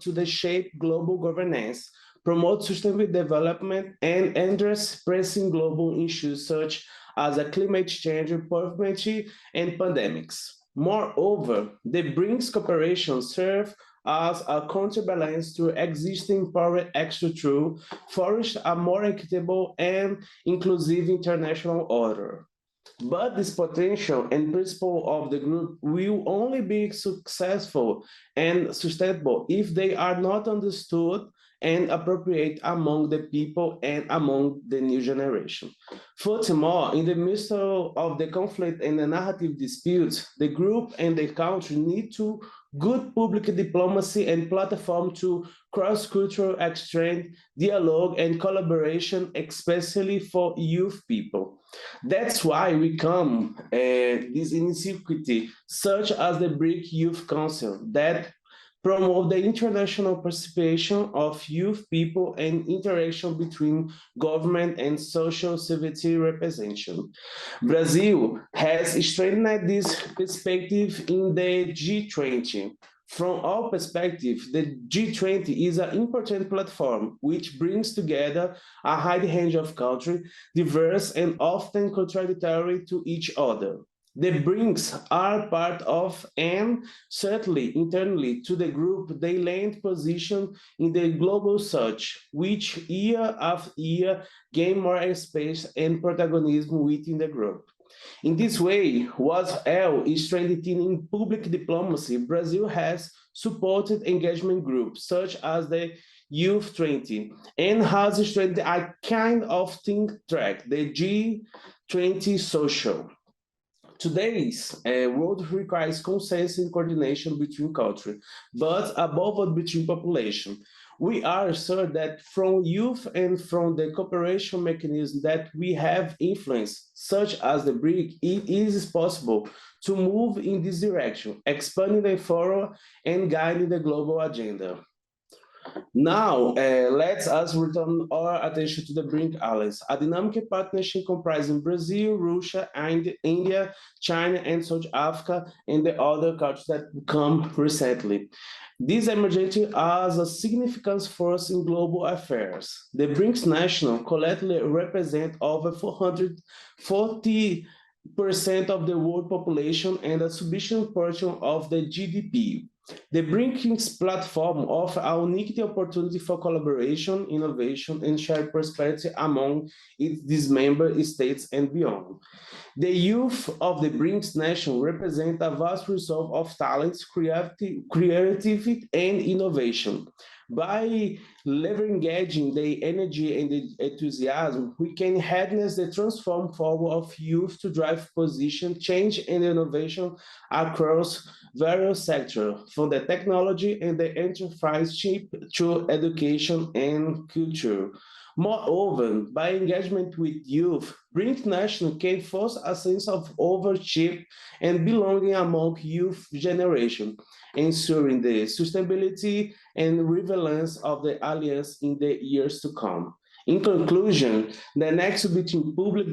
S9: to the shape global governance, promote sustainable development, and address pressing global issues such as climate change, poverty, and pandemics. Moreover, the BRICS cooperation serve as a counterbalance to existing power extra through forge a more equitable and inclusive international order. But this potential and principle of the group will only be successful and sustainable if they are not understood and appropriate among the people and among the new generation. Furthermore, in the midst of the conflict and the narrative disputes, the group and the country need to good public diplomacy and platform to cross-cultural exchange, dialogue, and collaboration, especially for youth people. That's why we come this initiative, such as the BRIC Youth Council, that promote the international participation of youth people and interaction between government and social civility representation. Brazil has strengthened this perspective in the G20. From our perspective, the G20 is an important platform which brings together a high range of countries, diverse and often contradictory to each other. The BRICS are part of and certainly internally to the group they land position in the global search, which year after year gain more space and protagonism within the group. In this way, while is strengthening in public diplomacy, Brazil has supported engagement groups such as the Youth 20 and has strengthened a kind of think track, the G20 Social. Today's world requires consensus and coordination between countries, but above all between population. We are sure that from youth and from the cooperation mechanism that we have influence, such as the BRIC, it is possible to move in this direction, expanding the forum and guiding the global agenda. Now, let us return our attention to the BRIC allies, a dynamic partnership comprising Brazil, Russia, and India, China, and South Africa, and the other countries that come recently. This emerged as a significant force in global affairs. The BRICS nations collectively represent over 440% of the world population and a substantial portion of the GDP. The BRICS platform offers a unique opportunity for collaboration, innovation, and shared prosperity among its member states and beyond. The youth of the BRICS nation represent a vast reserve of talents, creativity, and innovation. By leveraging the energy and the enthusiasm, we can harness the transform forward of youth to drive position, change, and innovation across various sectors, from the technology and the enterprise to education and culture. Moreover, by engagement with youth, BRIC Nation can foster a sense of ownership and belonging among youth generation, ensuring the sustainability and relevance of the alliance in the years to come. In conclusion, the nexus between the public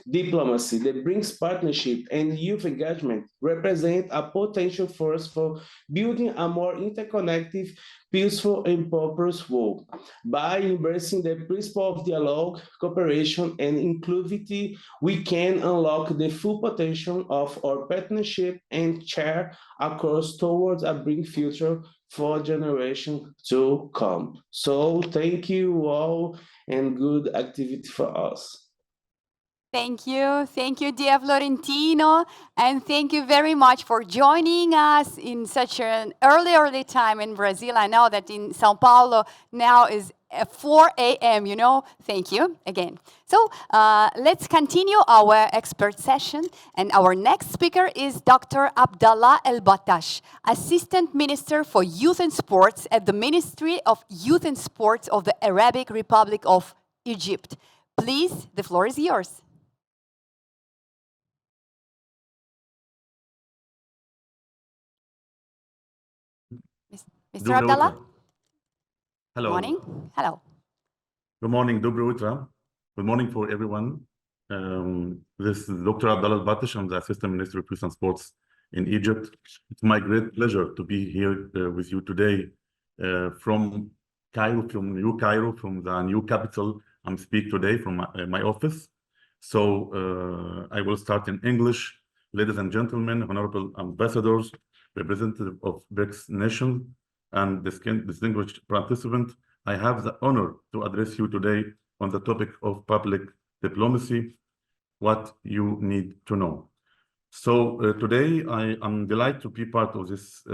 S9: diplomacy, the BRICS partnership, and youth engagement represent a potential force for building a more interconnected, peaceful, and prosperous world. By embracing the principle of dialogue, cooperation, and inclusivity, we can unlock the full potential of our partnership and share a course towards a bright future for generations to come. So thank you all and good activity for us.
S1: Thank you, dear Florentino, and thank you very much for joining us in such an early time in Brazil. I know that in São Paulo now is 4 a.m., you know. Thank you again. So let's continue our expert session, and our next speaker is Dr. Abdallah El-Battash, Assistant Minister for Youth and Sports at the Ministry of Youth and Sports of the Arabic Republic of Egypt. Please, the floor is yours. Mr. Abdallah?
S10: Hello.
S1: Morning. Hello.
S10: Good morning, Dobro Utra. Good morning for everyone. This is Dr. Abdallah Al-Battash. I'm the Assistant Minister of Youth and Sports in Egypt. It's my great pleasure to be here with you today from Cairo, from New Cairo, from the new capital. I'm speaking today from my office. So I will start in English. Ladies and gentlemen, honorable ambassadors, representative of BRICS nations, and distinguished participant, I have the honor to address you today on the topic of public diplomacy, what you need to know. So today I am delighted to be part of this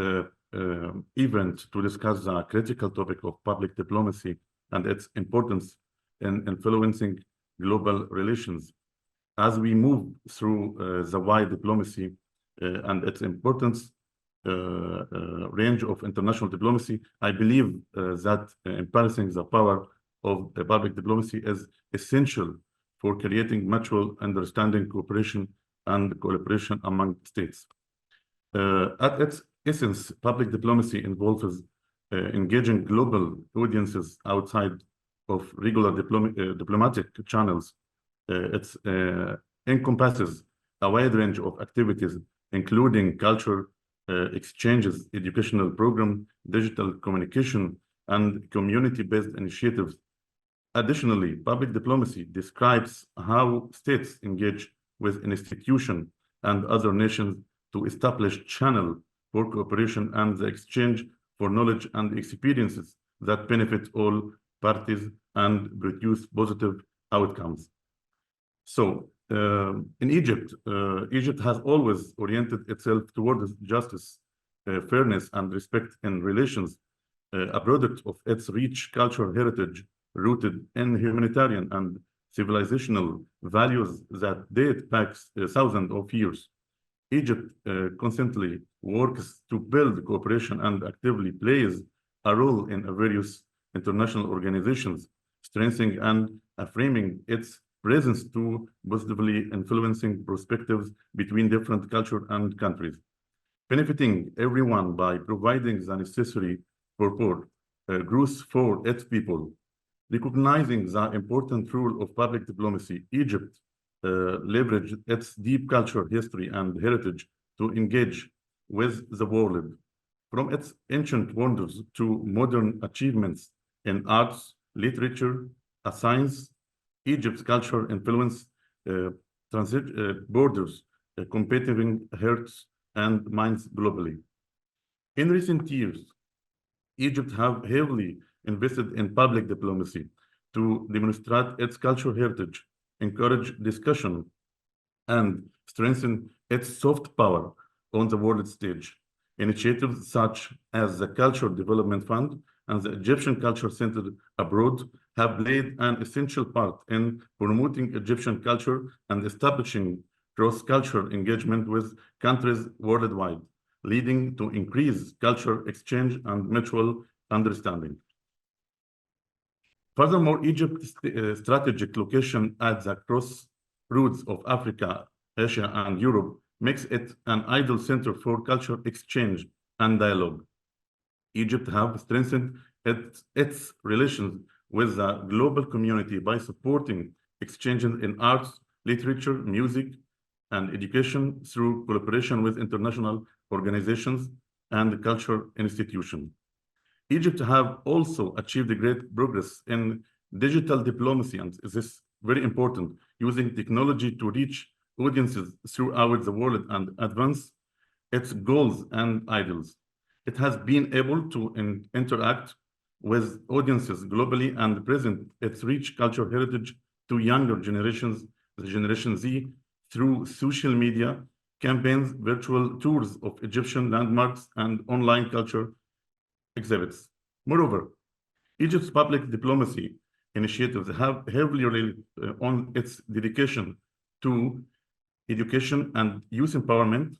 S10: event to discuss the critical topic of public diplomacy and its importance in influencing global relations. As we move through the wide diplomacy and its importance, range of international diplomacy, I believe that embracing the power of public diplomacy is essential for creating mutual understanding, cooperation, and collaboration among states. At its essence, public diplomacy involves engaging global audiences outside of regular diplomatic channels. It encompasses a wide range of activities, including culture, exchanges, educational program, digital communication, and community-based initiatives. Additionally, public diplomacy describes how states engage with institutions and other nations to establish channels for cooperation and the exchange for knowledge and experiences that benefit all parties and produce positive outcomes. So, in Egypt, Egypt has always oriented itself towards justice, fairness, and respect in relations, a product of its rich cultural heritage rooted in humanitarian and civilizational values that date back thousands of years. Egypt constantly works to build cooperation and actively plays a role in various international organizations, strengthening and affirming its presence to positively influencing perspectives between different cultures and countries, benefiting everyone by providing the necessary support, growth for its people. Recognizing the important role of public diplomacy, Egypt leveraged its deep cultural history and heritage to engage with the world. From its ancient wonders to modern achievements in arts, literature, science, Egypt's culture influence borders, competing hearts and minds globally. In recent years, Egypt have heavily invested in public diplomacy to demonstrate its cultural heritage, encourage discussion, and strengthen its soft power on the world stage. Initiatives such as the Cultural Development Fund and the Egyptian Culture Center abroad have played an essential part in promoting Egyptian culture and establishing cross-cultural engagement with countries worldwide, leading to increased cultural exchange and mutual understanding. Furthermore, Egypt's strategic location at the crossroads of Africa, Asia, and Europe makes it an ideal center for cultural exchange and dialogue. Egypt has strengthened its relations with the global community by supporting exchanges in arts, literature, music, and education through collaboration with international organizations and cultural institutions. Egypt have also achieved great progress in digital diplomacy, and this is very important, using technology to reach audiences throughout the world and advance its goals and ideals. It has been able to interact with audiences globally and present its rich cultural heritage to younger generations the Generation Z through social media, campaigns, virtual tours of Egyptian landmarks, and online culture exhibits. Moreover, Egypt's public diplomacy initiatives have heavily relied on its dedication to education and youth empowerment.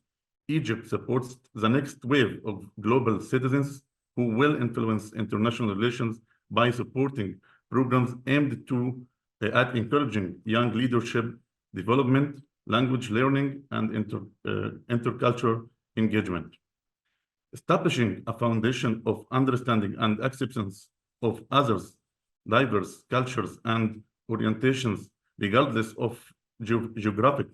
S10: Egypt supports the next wave of global citizens who will influence international relations by supporting programs aimed at encouraging young leadership development, language learning, and intercultural engagement. Establishing a foundation of understanding and acceptance of others' diverse cultures and orientations, regardless of geographic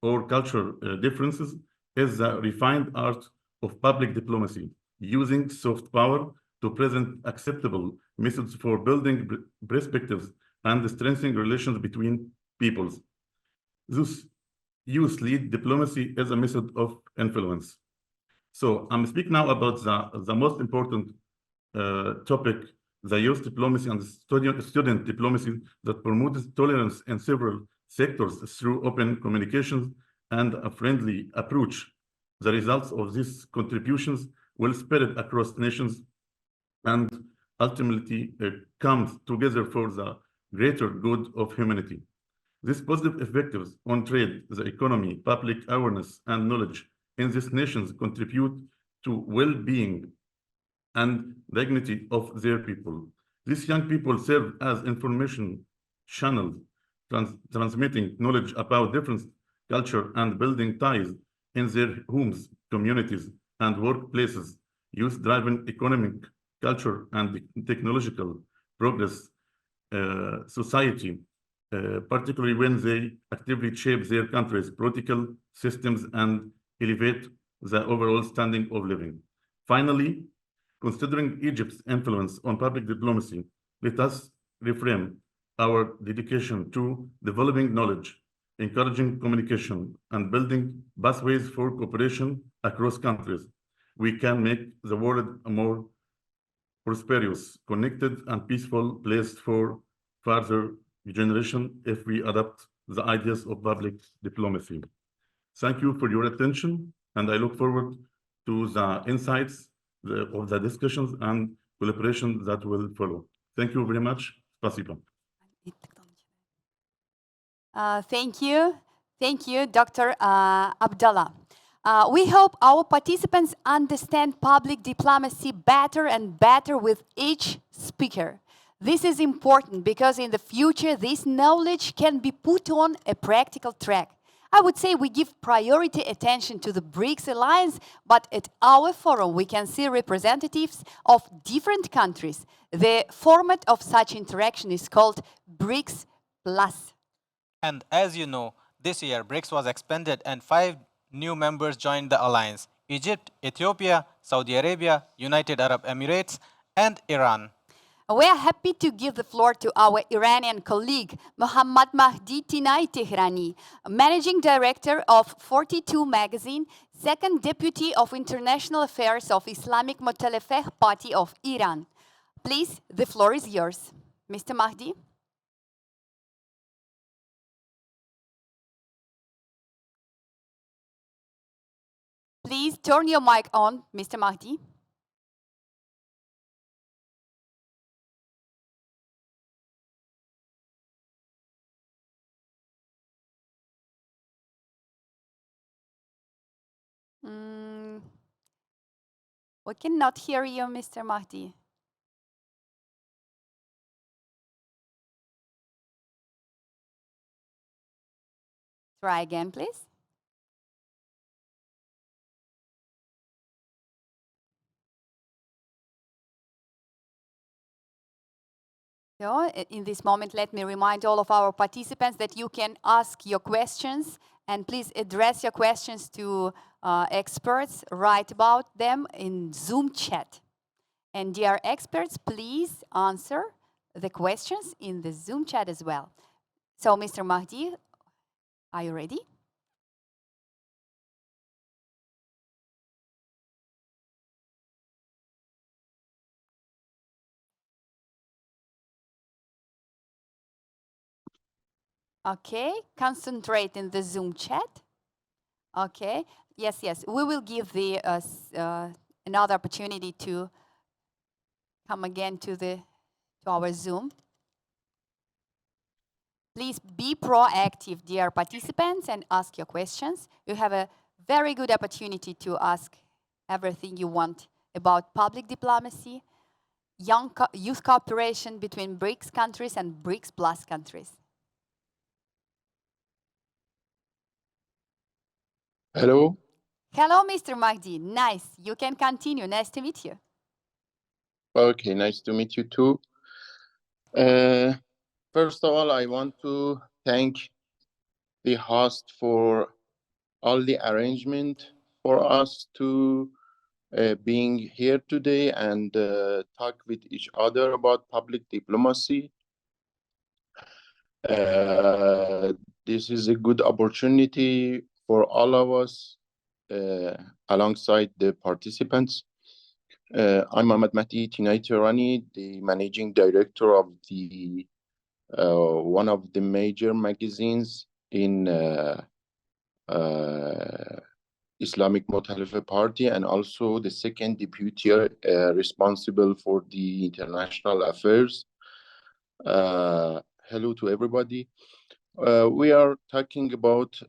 S10: or cultural differences, is the refined art of public diplomacy, using soft power to present acceptable methods for building perspectives and strengthening relations between peoples. Thus, youth-led diplomacy is a method of influence. So I'm speaking now about the most important topic, the youth diplomacy and student diplomacy that promotes tolerance in several sectors through open communications and a friendly approach. The results of these contributions will spread across nations and ultimately come together for the greater good of humanity. These positive effects on trade, the economy, public awareness, and knowledge in these nations contribute to well-being and dignity of their people. These young people serve as information channels, transmitting knowledge about different culture and building ties in their homes, communities, and workplaces. Youth-driven economic, culture, and technological progress society, particularly when they actively shape their country's political systems and elevate the overall standing of living. Finally, considering Egypt's influence on public diplomacy, let us reframe our dedication to developing knowledge, encouraging communication, and building pathways for cooperation across countries. We can make the world a more prosperous, connected, and peaceful place for further generation if we adopt the ideas of public diplomacy. Thank you for your attention, and I look forward to the insights of the discussions and collaboration that will follow. Thank you very much. Спасибо.
S1: Thank you. Thank you, Dr. Abdallah. We hope our participants understand public diplomacy better and better with each speaker. This is important because in the future, this knowledge can be put on a practical track. I would say we give priority attention to the BRICS alliance, but at our forum, we can see representatives of different countries. The format of such interaction is called BRICS Plus.
S2: And as you know, this year BRICS was expanded and 5 new members joined the alliance: Egypt, Ethiopia, Saudi Arabia, United Arab Emirates, and Iran.
S1: We are happy to give the floor to our Iranian colleague, Mohammad Mahdi Tinai Tehrani, Managing Director of 42 magazine, Second Deputy of International Affairs of Islamic Motalefeh Party of Iran. Please, the floor is yours. Mr. Mahdi. Please turn your mic on, Mr. Mahdi. We cannot hear you, Mr. Mahdi. Try again, please. So, in this moment, let me remind all of our participants that you can ask your questions, and please address your questions to experts, write about them in Zoom chat. And dear experts, please answer the questions in the Zoom chat as well. So, Mr. Mahdi, are you ready? Okay, concentrate in the Zoom chat. Okay, yes, we will give the another opportunity to come again to our Zoom. Please be proactive, dear participants, and ask your questions. You have a very good opportunity to ask everything you want about public diplomacy, youth cooperation between BRICS countries and BRICS Plus countries.
S11: Hello.
S1: Hello, Mr. Mahdi. Nice. You can continue. Nice to meet you.
S11: Okay, nice to meet you too. First of all, I want to thank the host for all the arrangement for us to being here today and talk with each other about public diplomacy. This is a good opportunity for all of us alongside the participants. I'm Mohammad Mahdi Tinai-Tehrani, the managing director of the one of the major magazines in Islamic Motalife Party, and also the second deputy responsible for the international affairs. Hello to everybody. We are talking about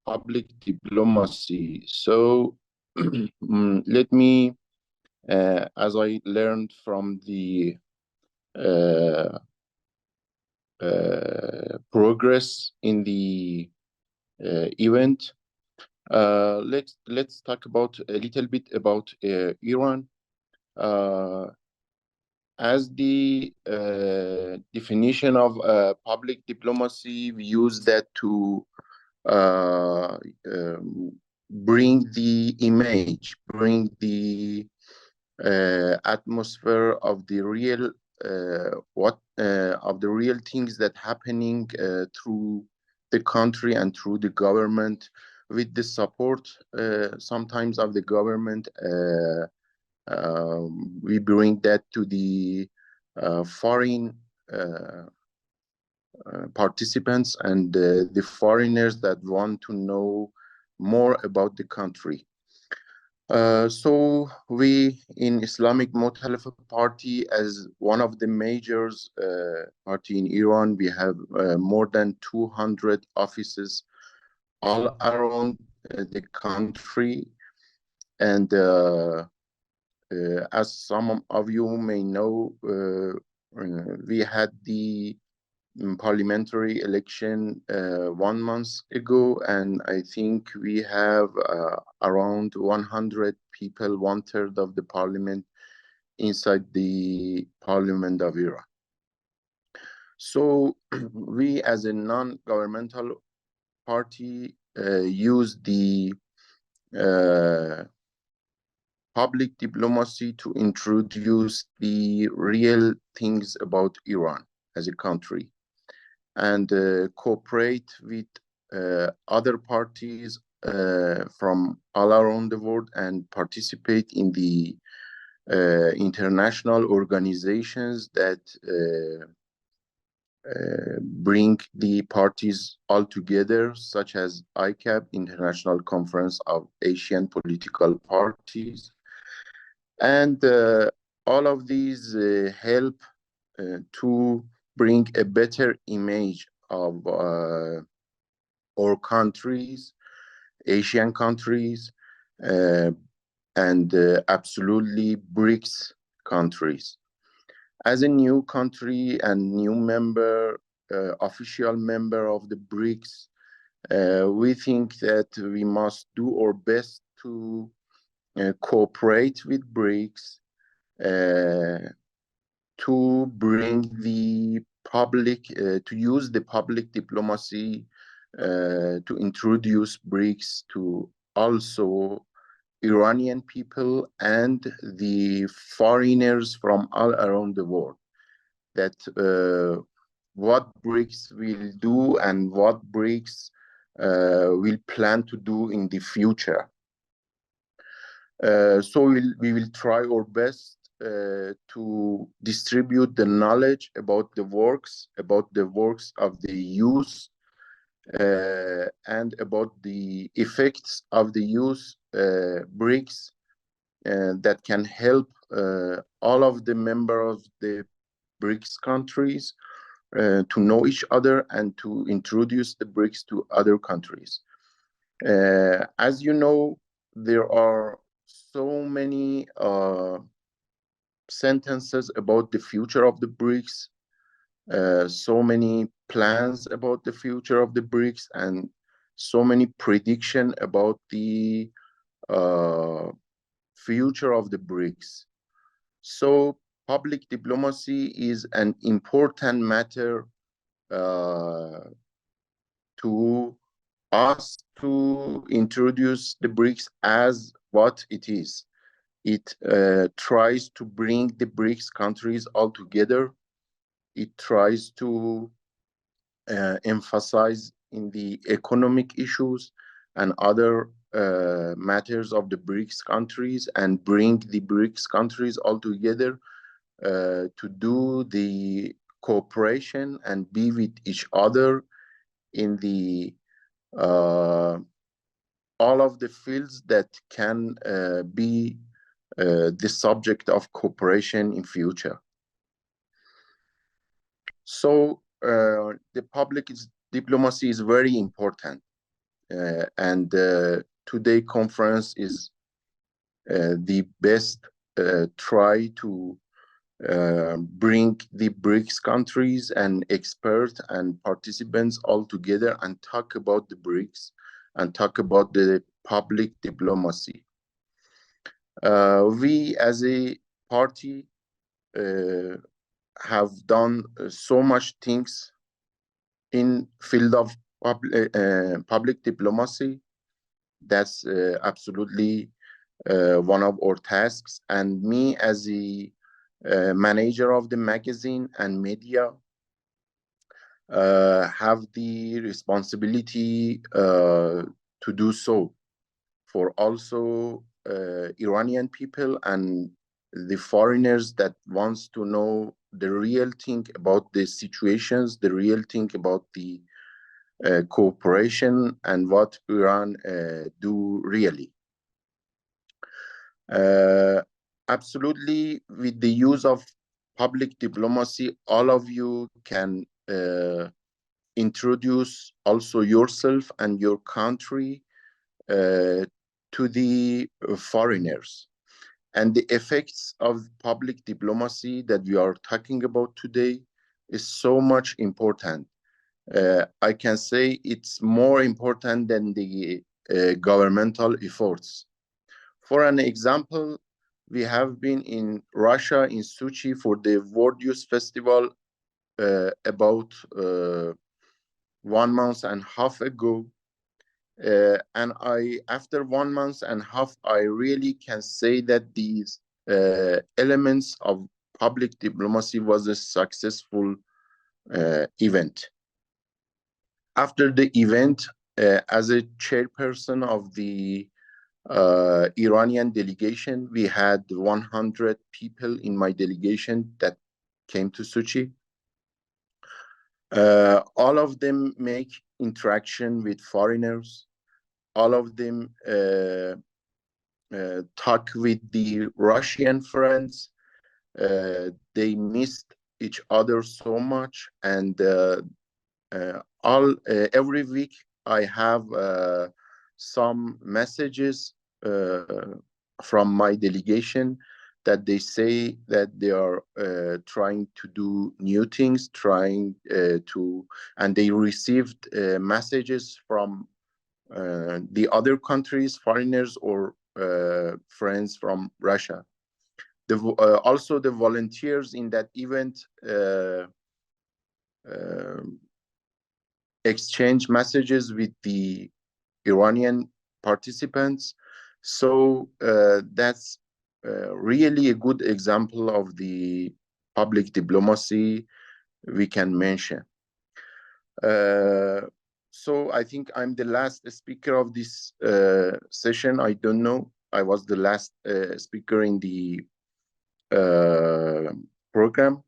S11: public diplomacy. So let me, as I learned from the progress in the event, let's talk about a little bit about Iran. As the definition of public diplomacy, we use that to bring the image, bring the atmosphere of the real of the real things that happening through the country and through the government, with the support sometimes of the government. We bring that to the foreign participants and the foreigners that want to know more about the country. So we in Islamic Motalife Party, as one of the major party in Iran, we have more than 200 offices all around the country. And as some of you may know, we had the parliamentary election 1 month ago, and I think we have around 100 people, 1/3 of the parliament inside the parliament of Iran. So we as a non-governmental party use the public diplomacy to introduce the real things about Iran as a country, and cooperate with other parties from all around the world, and participate in the international organizations that bring the parties all together, such as ICAP, International Conference of Asian Political Parties. And all of these help to bring a better image of our countries, Asian countries, and absolutely BRICS countries. As a new country and new member, official member of the BRICS, we think that we must do our best to cooperate with BRICS to bring the public, to use the public diplomacy to introduce BRICS to also Iranian people and the foreigners from all around the world, that what BRICS will do and what BRICS will plan to do in the future. So we will try our best to distribute the knowledge about the works of the youth, and about the effects of the youth BRICS that can help all of the members of the BRICS countries to know each other and to introduce the BRICS to other countries. As you know, there are so many sentences about the future of the BRICS, so many plans about the future of the BRICS, and so many prediction about the future of the BRICS. So public diplomacy is an important matter to us to introduce the BRICS as what it is. It tries to bring the BRICS countries all together. It tries to emphasize in the economic issues and other matters of the BRICS countries and bring the BRICS countries all together to do the cooperation and be with each other in the all of the fields that can be the subject of cooperation in future. So the public diplomacy is very important, and today conference is the best try to bring the BRICS countries and experts and participants all together and talk about the BRICS and talk about the public diplomacy. We as a party have done so much things in field of public diplomacy. That's absolutely one of our tasks. And me as a manager of the magazine and media have the responsibility to do so for also Iranian people and the foreigners that wants to know the real thing about the situations, the real thing about the cooperation and what Iran do really. Absolutely, with the use of public diplomacy, all of you can introduce also yourself and your country to the foreigners. And the effects of public diplomacy that we are talking about today is so much important. I can say it's more important than the governmental efforts. For an example, we have been in Russia, in Sochi, for the World Youth Festival about 1 month and a half ago. And after 1 month and a half, I really can say that these elements of public diplomacy was a successful event. After the event, as a chairperson of the Iranian delegation, we had 100 people in my delegation that came to Sochi. All of them make interaction with foreigners. All of them talk with the Russian friends. They missed each other so much, and every week I have some messages from my delegation that they say that they are trying to do new things, and they received messages from the other countries, foreigners or friends from Russia. Also, the volunteers in that event exchange messages with the Iranian participants. So that's really a good example of the public diplomacy we can mention. So I think I'm the last speaker of this session. I don't know. I was the last speaker in the program.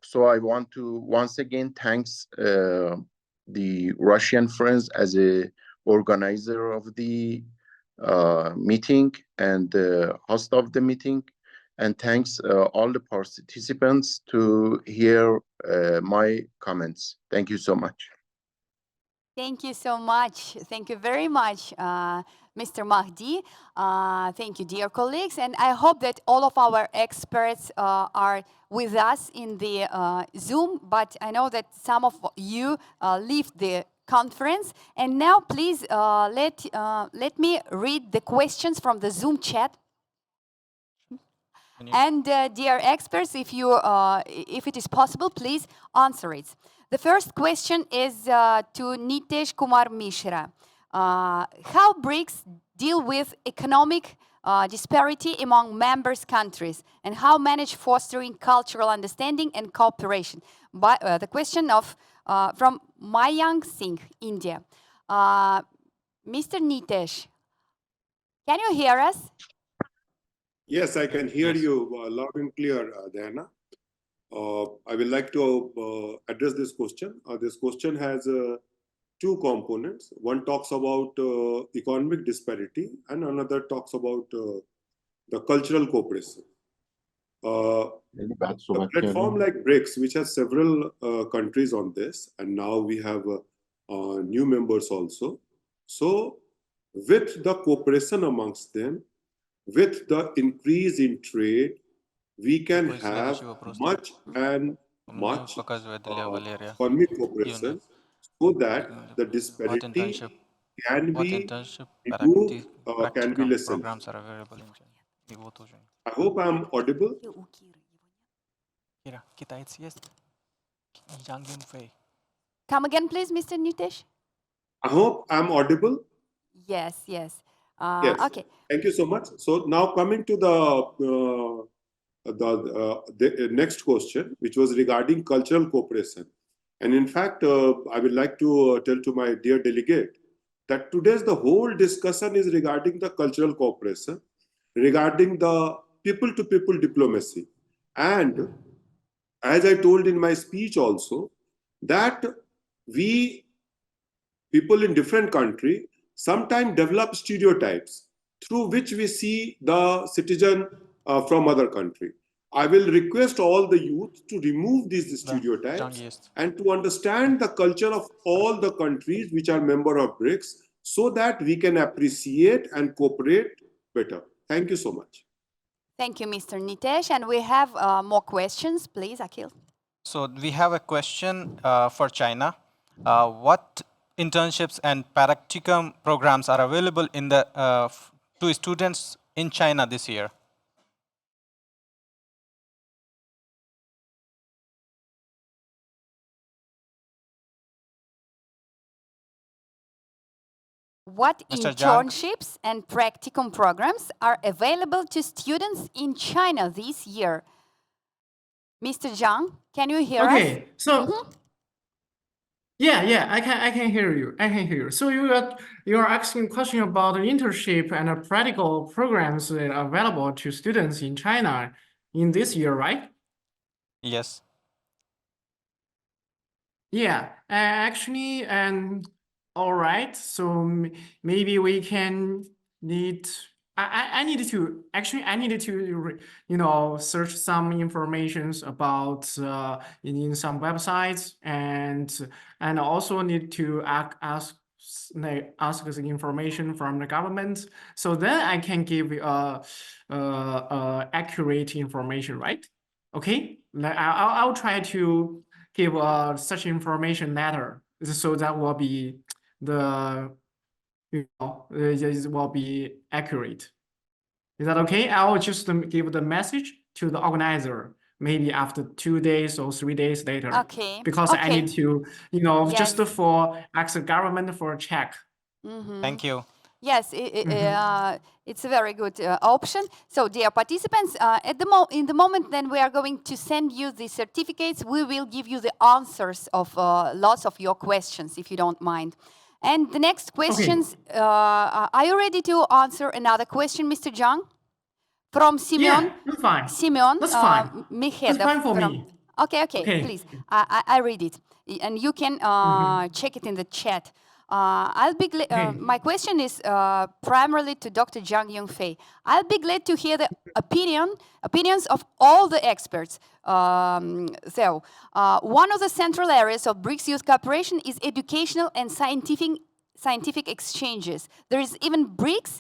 S11: So I want to once again thanks the Russian friends as a organizer of the meeting and the host of the meeting, and thanks all the participants to hear my comments. Thank you so much.
S1: Thank you so much. Thank you very much, Mr. Mahdi. Thank you, dear colleagues. And I hope that all of our experts are with us in the Zoom, but I know that some of you leave the conference. And now, please, let me read the questions from the Zoom chat. And dear experts, if it is possible, please answer it. The first question is to Nitesh Kumar Mishra. How BRICS deal with economic disparity among members countries, and how manage fostering cultural understanding and cooperation? The question from Mayang Singh, India. Mr. Nitesh, can you hear us?
S7: Yes, I can hear you loud and clear, Diana. I would like to address this question. This question has two components. One talks about economic disparity, and another talks about the cultural cooperation. The platform like BRICS, which has several countries on this, and now we have new members also. So with the cooperation amongst them, with the increase in trade, we can have much economic cooperation so that the disparity can be removed, can be lessened. I hope I'm audible.
S1: Come again, please, Mr. Nitesh.
S7: I hope I'm audible.
S1: Yes, yes.
S7: Yes.
S1: Okay.
S7: Thank you so much. So now coming to the next question, which was regarding cultural cooperation. And in fact, I would like to tell to my dear delegate that today's the whole discussion is regarding the cultural cooperation, regarding the people-to-people diplomacy. And as I told in my speech also, that we, people in different countries, sometimes develop stereotypes through which we see the citizen from other country. I will request all the youth to remove these stereotypes and to understand the culture of all the countries which are member of BRICS so that we can appreciate and cooperate better. Thank you so much.
S1: Thank you, Mr. Nitesh. And we have more questions. Please, Akhil.
S2: So we have a question for China. What internships and practicum programs are available in the to students in China this year?
S1: What
S2: Mr.
S1: internships and practicum programs are available to students in China this year? Mr. Zhang, can you hear us?
S6: Okay, so yeah, I can hear you. I can hear you. So you are asking a question about the internship and practical programs that are available to students in China in this year, right?
S2: Yes.
S6: Yeah, actually, all right. So maybe we can need. I needed to actually. I needed to search some informations about in some websites and also need to ask the information from the government. So then I can give accurate information, right? Okay, I'll try to give such information later, so that will be it will be accurate. Is that okay? I'll just give the message to the organizer maybe after 2 days or 3 days later.
S1: Okay.
S6: Because I need to, just
S1: Yes.
S6: for ask the government for a check.
S2: Thank you.
S1: Yes, it's a very good option. So, dear participants, in the moment then we are going to send you the certificates. We will give you the answers of lots of your questions, if you don't mind. And the next questions, are you ready to answer another question, Mr. Zhang? from Simeon.
S6: Yeah, that's fine.
S1: Simeon
S6: That's fine.
S1: Mihedov
S6: That's fine for
S1: from.
S6: me.
S1: Okay,
S6: Okay.
S1: please. I read it, and you can check it in the chat. My question is primarily to Dr. Zhang Yongfei. I'll be glad to hear the opinions of all the experts. One of the central areas of BRICS Youth Cooperation is educational and scientific exchanges. There is even BRICS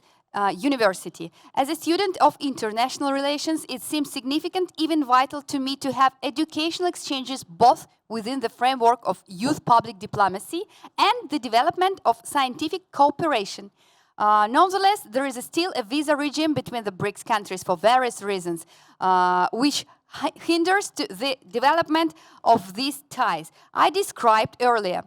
S1: University. As a student of international relations, it seems significant, even vital to me, to have educational exchanges both within the framework of youth public diplomacy and the development of scientific cooperation. Nonetheless, there is still a visa regime between the BRICS countries for various reasons, which hinders the development of these ties. I described earlier.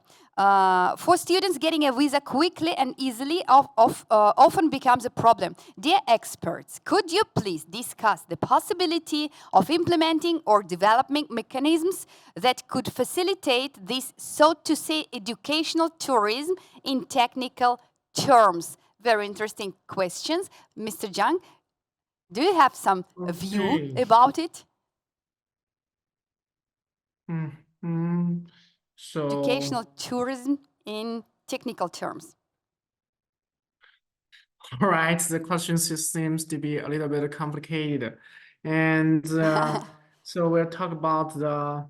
S1: For students, getting a visa quickly and easily often becomes a problem. Dear experts, could you please discuss the possibility of implementing or developing mechanisms that could facilitate this, so to say, educational tourism in technical terms? Very interesting questions. Mr. Zhang, do you have some view about it?
S6: So
S1: educational tourism in technical terms.
S6: All right, the question seems to be a little bit complicated. And so we'll talk about the,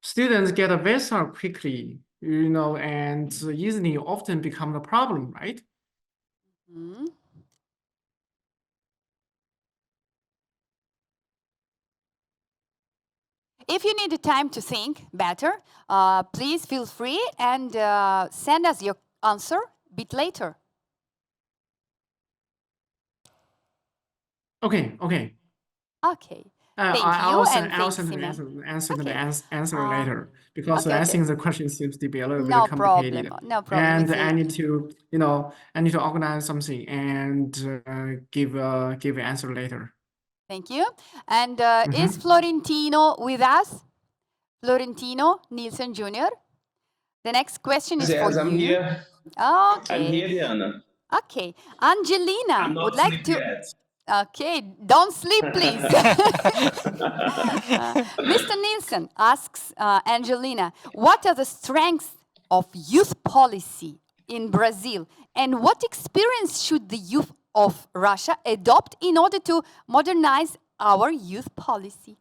S6: students get a visa quickly, and easily often become the problem, right?
S1: Mm-hmm. If you need the time to think better, please feel free and send us your answer a bit later.
S6: Okay.
S1: Thank you.
S6: I'll
S1: Thanks,
S6: send the answer later, because I think the question seems to be a little bit complicated.
S1: No problem.
S6: And I need to organize something and give an answer later.
S1: Thank you. And is Florentino with us? Florentino Nielsen Jr. The next question is for you.
S9: I'm here.
S1: Okay.
S9: I'm here, Diana.
S1: Okay. Angelina
S9: I'm not
S1: would like
S9: asleep
S1: to.
S9: yet.
S1: Okay, don't sleep, please. Mr. Nielsen asks Angelina, what are the strengths of youth policy in Brazil, and what experience should the youth of Russia adopt in order to modernize our youth policy?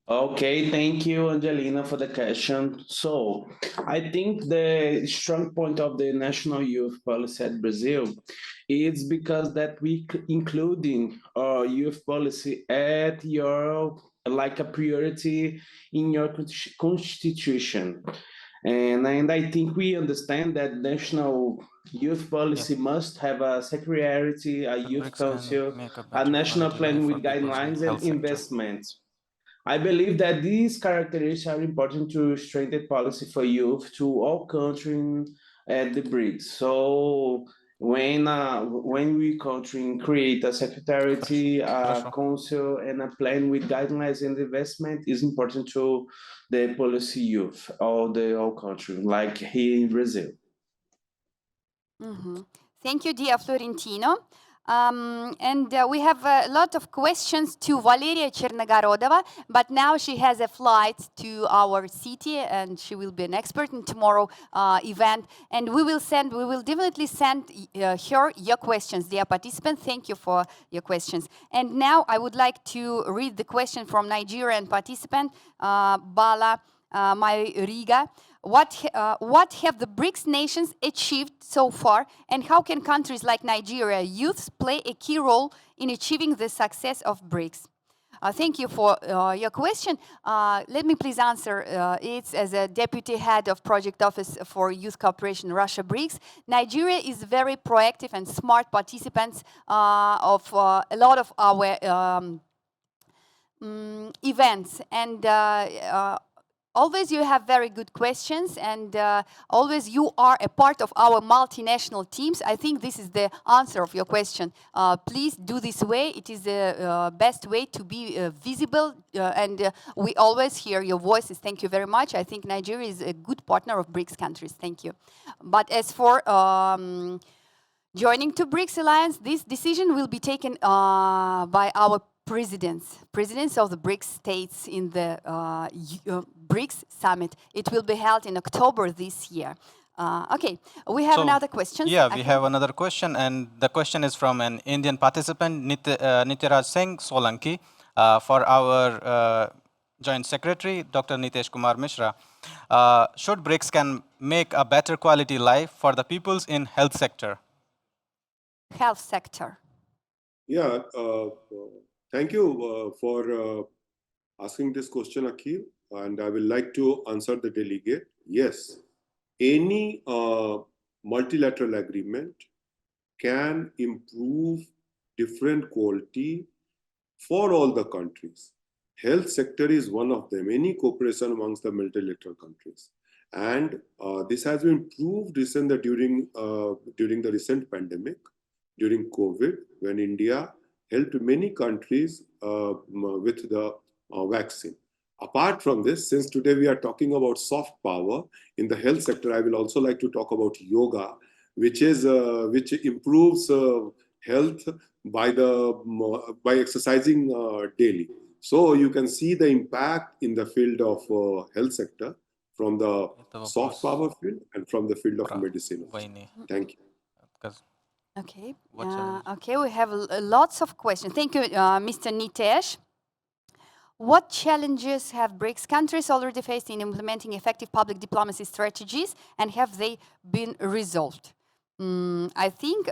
S9: Okay, thank you, Angelina, for the question. So, I think the strong point of the national youth policy at Brazil is because that we including our youth policy at your like a priority in your constitution. And I think we understand that national youth policy must have a secretary, a youth council, a national plan with guidelines and investments. I believe that these characteristics are important to strengthen policy for youth to all countries at the BRICS. So when we country create a secretary, a council, and a plan with guidelines and investment is important to the policy youth of the whole country, like here in Brazil.
S1: Thank you, dear Florentino. And we have a lot of questions to Valeria Chernogorodova, but now she has a flight to our city and she will be an expert in tomorrow event. And we will definitely send her your questions, dear participants. Thank you for your questions. And now I would like to read the question from Nigerian participant, Bala Mairiga. What have the BRICS nations achieved so far, and how can countries like Nigeria youths play a key role in achieving the success of BRICS? Thank you for your question. Let me please answer it as a deputy head of project office for youth cooperation Russia BRICS. Nigeria is very proactive and smart participants of a lot of our events, and always you have very good questions, and always you are a part of our multinational teams. I think this is the answer of your question. Please do this way. It is the best way to be visible, and we always hear your voices. Thank you very much. I think Nigeria is a good partner of BRICS countries. Thank you. But as for joining to BRICS Alliance, this decision will be taken by our presidents of the BRICS states in the BRICS summit. It will be held in October this year. Okay, we have another question.
S2: Yeah, we have another question, and the question is from an Indian participant, Nitiraj Singh Solanki, for our Joint Secretary, Dr. Nitesh Kumar Mishra. Should BRICS can make a better quality life for the peoples in health sector?
S1: Health sector.
S7: Yeah, thank you for asking this question, Akhil, and I will like to answer the delegate. Yes, any multilateral agreement can improve different quality for all the countries. Health sector is one of them, any cooperation amongst the multilateral countries. And this has been proved during the recent pandemic, during COVID, when India helped many countries with the vaccine. Apart from this, since today we are talking about soft power in the health sector, I will also like to talk about yoga, which improves health by exercising daily. So you can see the impact in the field of health sector from the soft power field and from the field of medicine. Thank you.
S1: Okay. Okay, we have lots of questions. Thank you, Mr. Nitesh. What challenges have BRICS countries already faced in implementing effective public diplomacy strategies, and have they been resolved? I think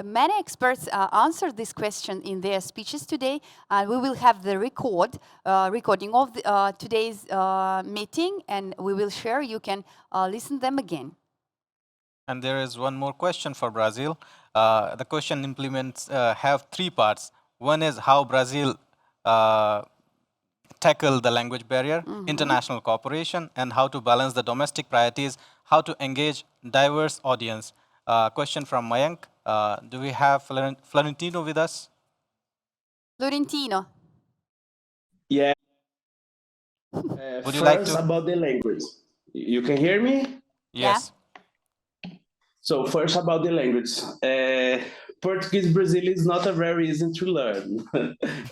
S1: many experts answered this question in their speeches today, and we will have the recording of today's meeting, and we will share. You can listen them again.
S2: And there is one more question for Brazil. The question have three parts. One is how Brazil tackle the language barrier, international cooperation, and how to balance the domestic priorities, how to engage diverse audience. Question from Mayank. Do we have Florentino with us?
S1: Florentino.
S9: Yeah.
S2: Would you like to?
S9: About the language. You can hear me?
S2: Yes.
S9: So first about the language. Portuguese Brazil is not a very easy to learn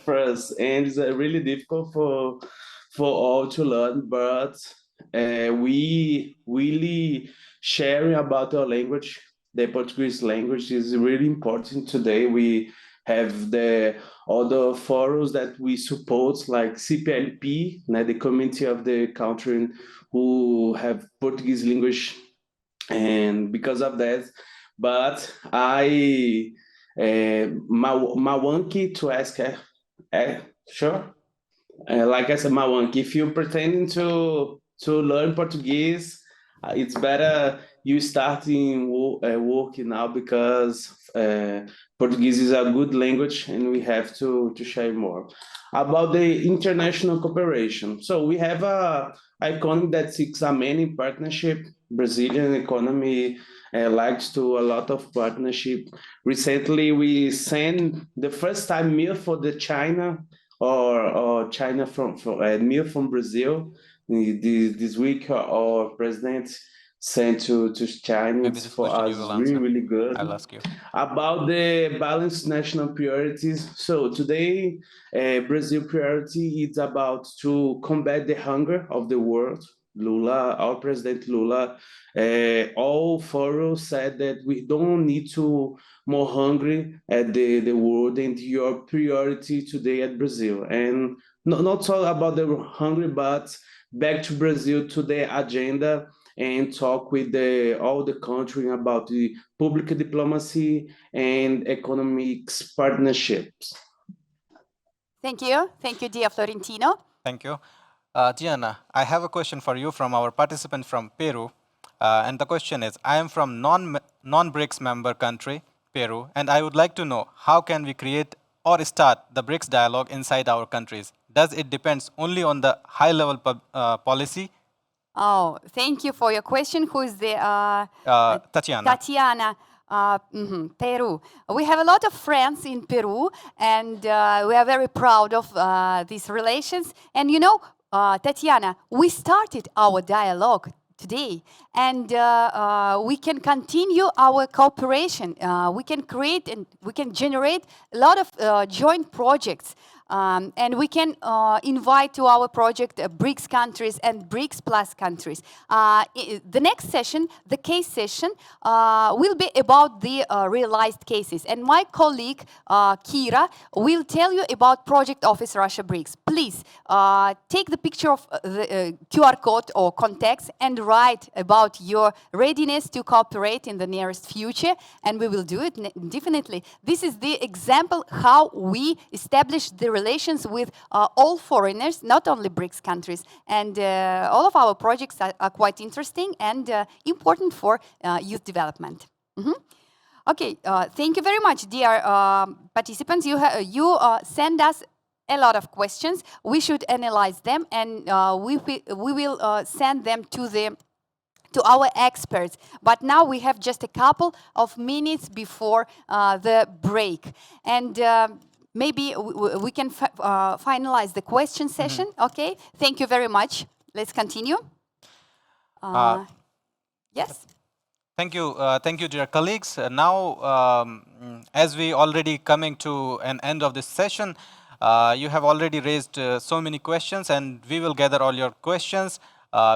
S9: for us, and it's really difficult for all to learn. But we really sharing about our language. The Portuguese language is really important today. We have the other forums that we support, like CPLP, the community of the country who have Portuguese language, and because of that, but I Mawanki to ask sure. Like I said, Mawanki, if you're pretending to learn Portuguese, it's better you starting working now, because Portuguese is a good language and we have to share more. About the international cooperation. So we have a economy that seeks a many partnership. Brazilian economy likes to a lot of partnership. Recently, we sent the first time meal for the China or China from meal from Brazil. This week, our president sent to China.
S2: Maybe this
S9: for us really good.
S2: I'll ask you.
S9: About the balanced national priorities. So today, Brazil priority is about to combat the hunger of the world. Lula, our president Lula, all forums said that we don't need to more hungry at the world, and your priority today at Brazil. And not all about the hungry, but back to Brazil to the agenda and talk with all the country about the public diplomacy and economics partnerships.
S1: Thank you. Thank you, dear Florentino.
S2: Thank you. Diana, I have a question for you from our participant from Peru. And the question is, I am from non-BRICS member country, Peru, and I would like to know how can we create or start the BRICS dialogue inside our countries. does it depends only on the high-level policy?
S1: Oh, thank you for your question. Who is the
S2: Tatiana.
S1: Tatiana, Peru. We have a lot of friends in Peru, and we are very proud of these relations. And you know, Tatiana, we started our dialogue today, and we can continue our cooperation. We can create and we can generate a lot of joint projects. And we can invite to our project BRICS countries and BRICS plus countries. The next session, the case session, will be about the realized cases. And my colleague, Kira, will tell you about Project Office Russia BRICS. Please take the picture of the QR code or context and write about your readiness to cooperate in the nearest future. And we will do it definitely. This is the example how we establish the relations with all foreigners, not only BRICS countries. And all of our projects are quite interesting and important for youth development. Okay, thank you very much, dear participants. You send us a lot of questions. We should analyze them, and we will send them to our experts. But now we have just a couple of minutes before the break. And maybe we can finalize the question session. Okay, thank you very much. Let's continue. Yes.
S2: Thank you, dear colleagues. Now, as we already coming to an end of this session, you have already raised so many questions, and we will gather all your questions.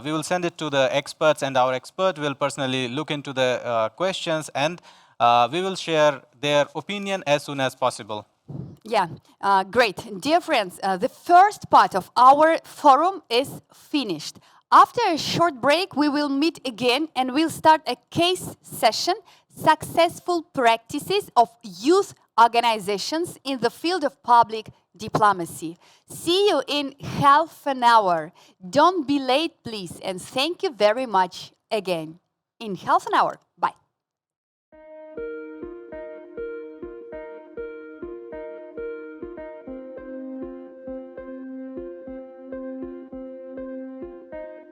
S2: We will send it to the experts, and our expert will personally look into the questions, and we will share their opinion as soon as possible.
S1: Yeah, great. Dear friends, the first part of our forum is finished. After a short break, we will meet again and we'll start a case session, Successful Practices of Youth Organizations in the Field of Public Diplomacy. See you in half an hour. Don't be late, please, and thank you very much again. In half an hour. Bye.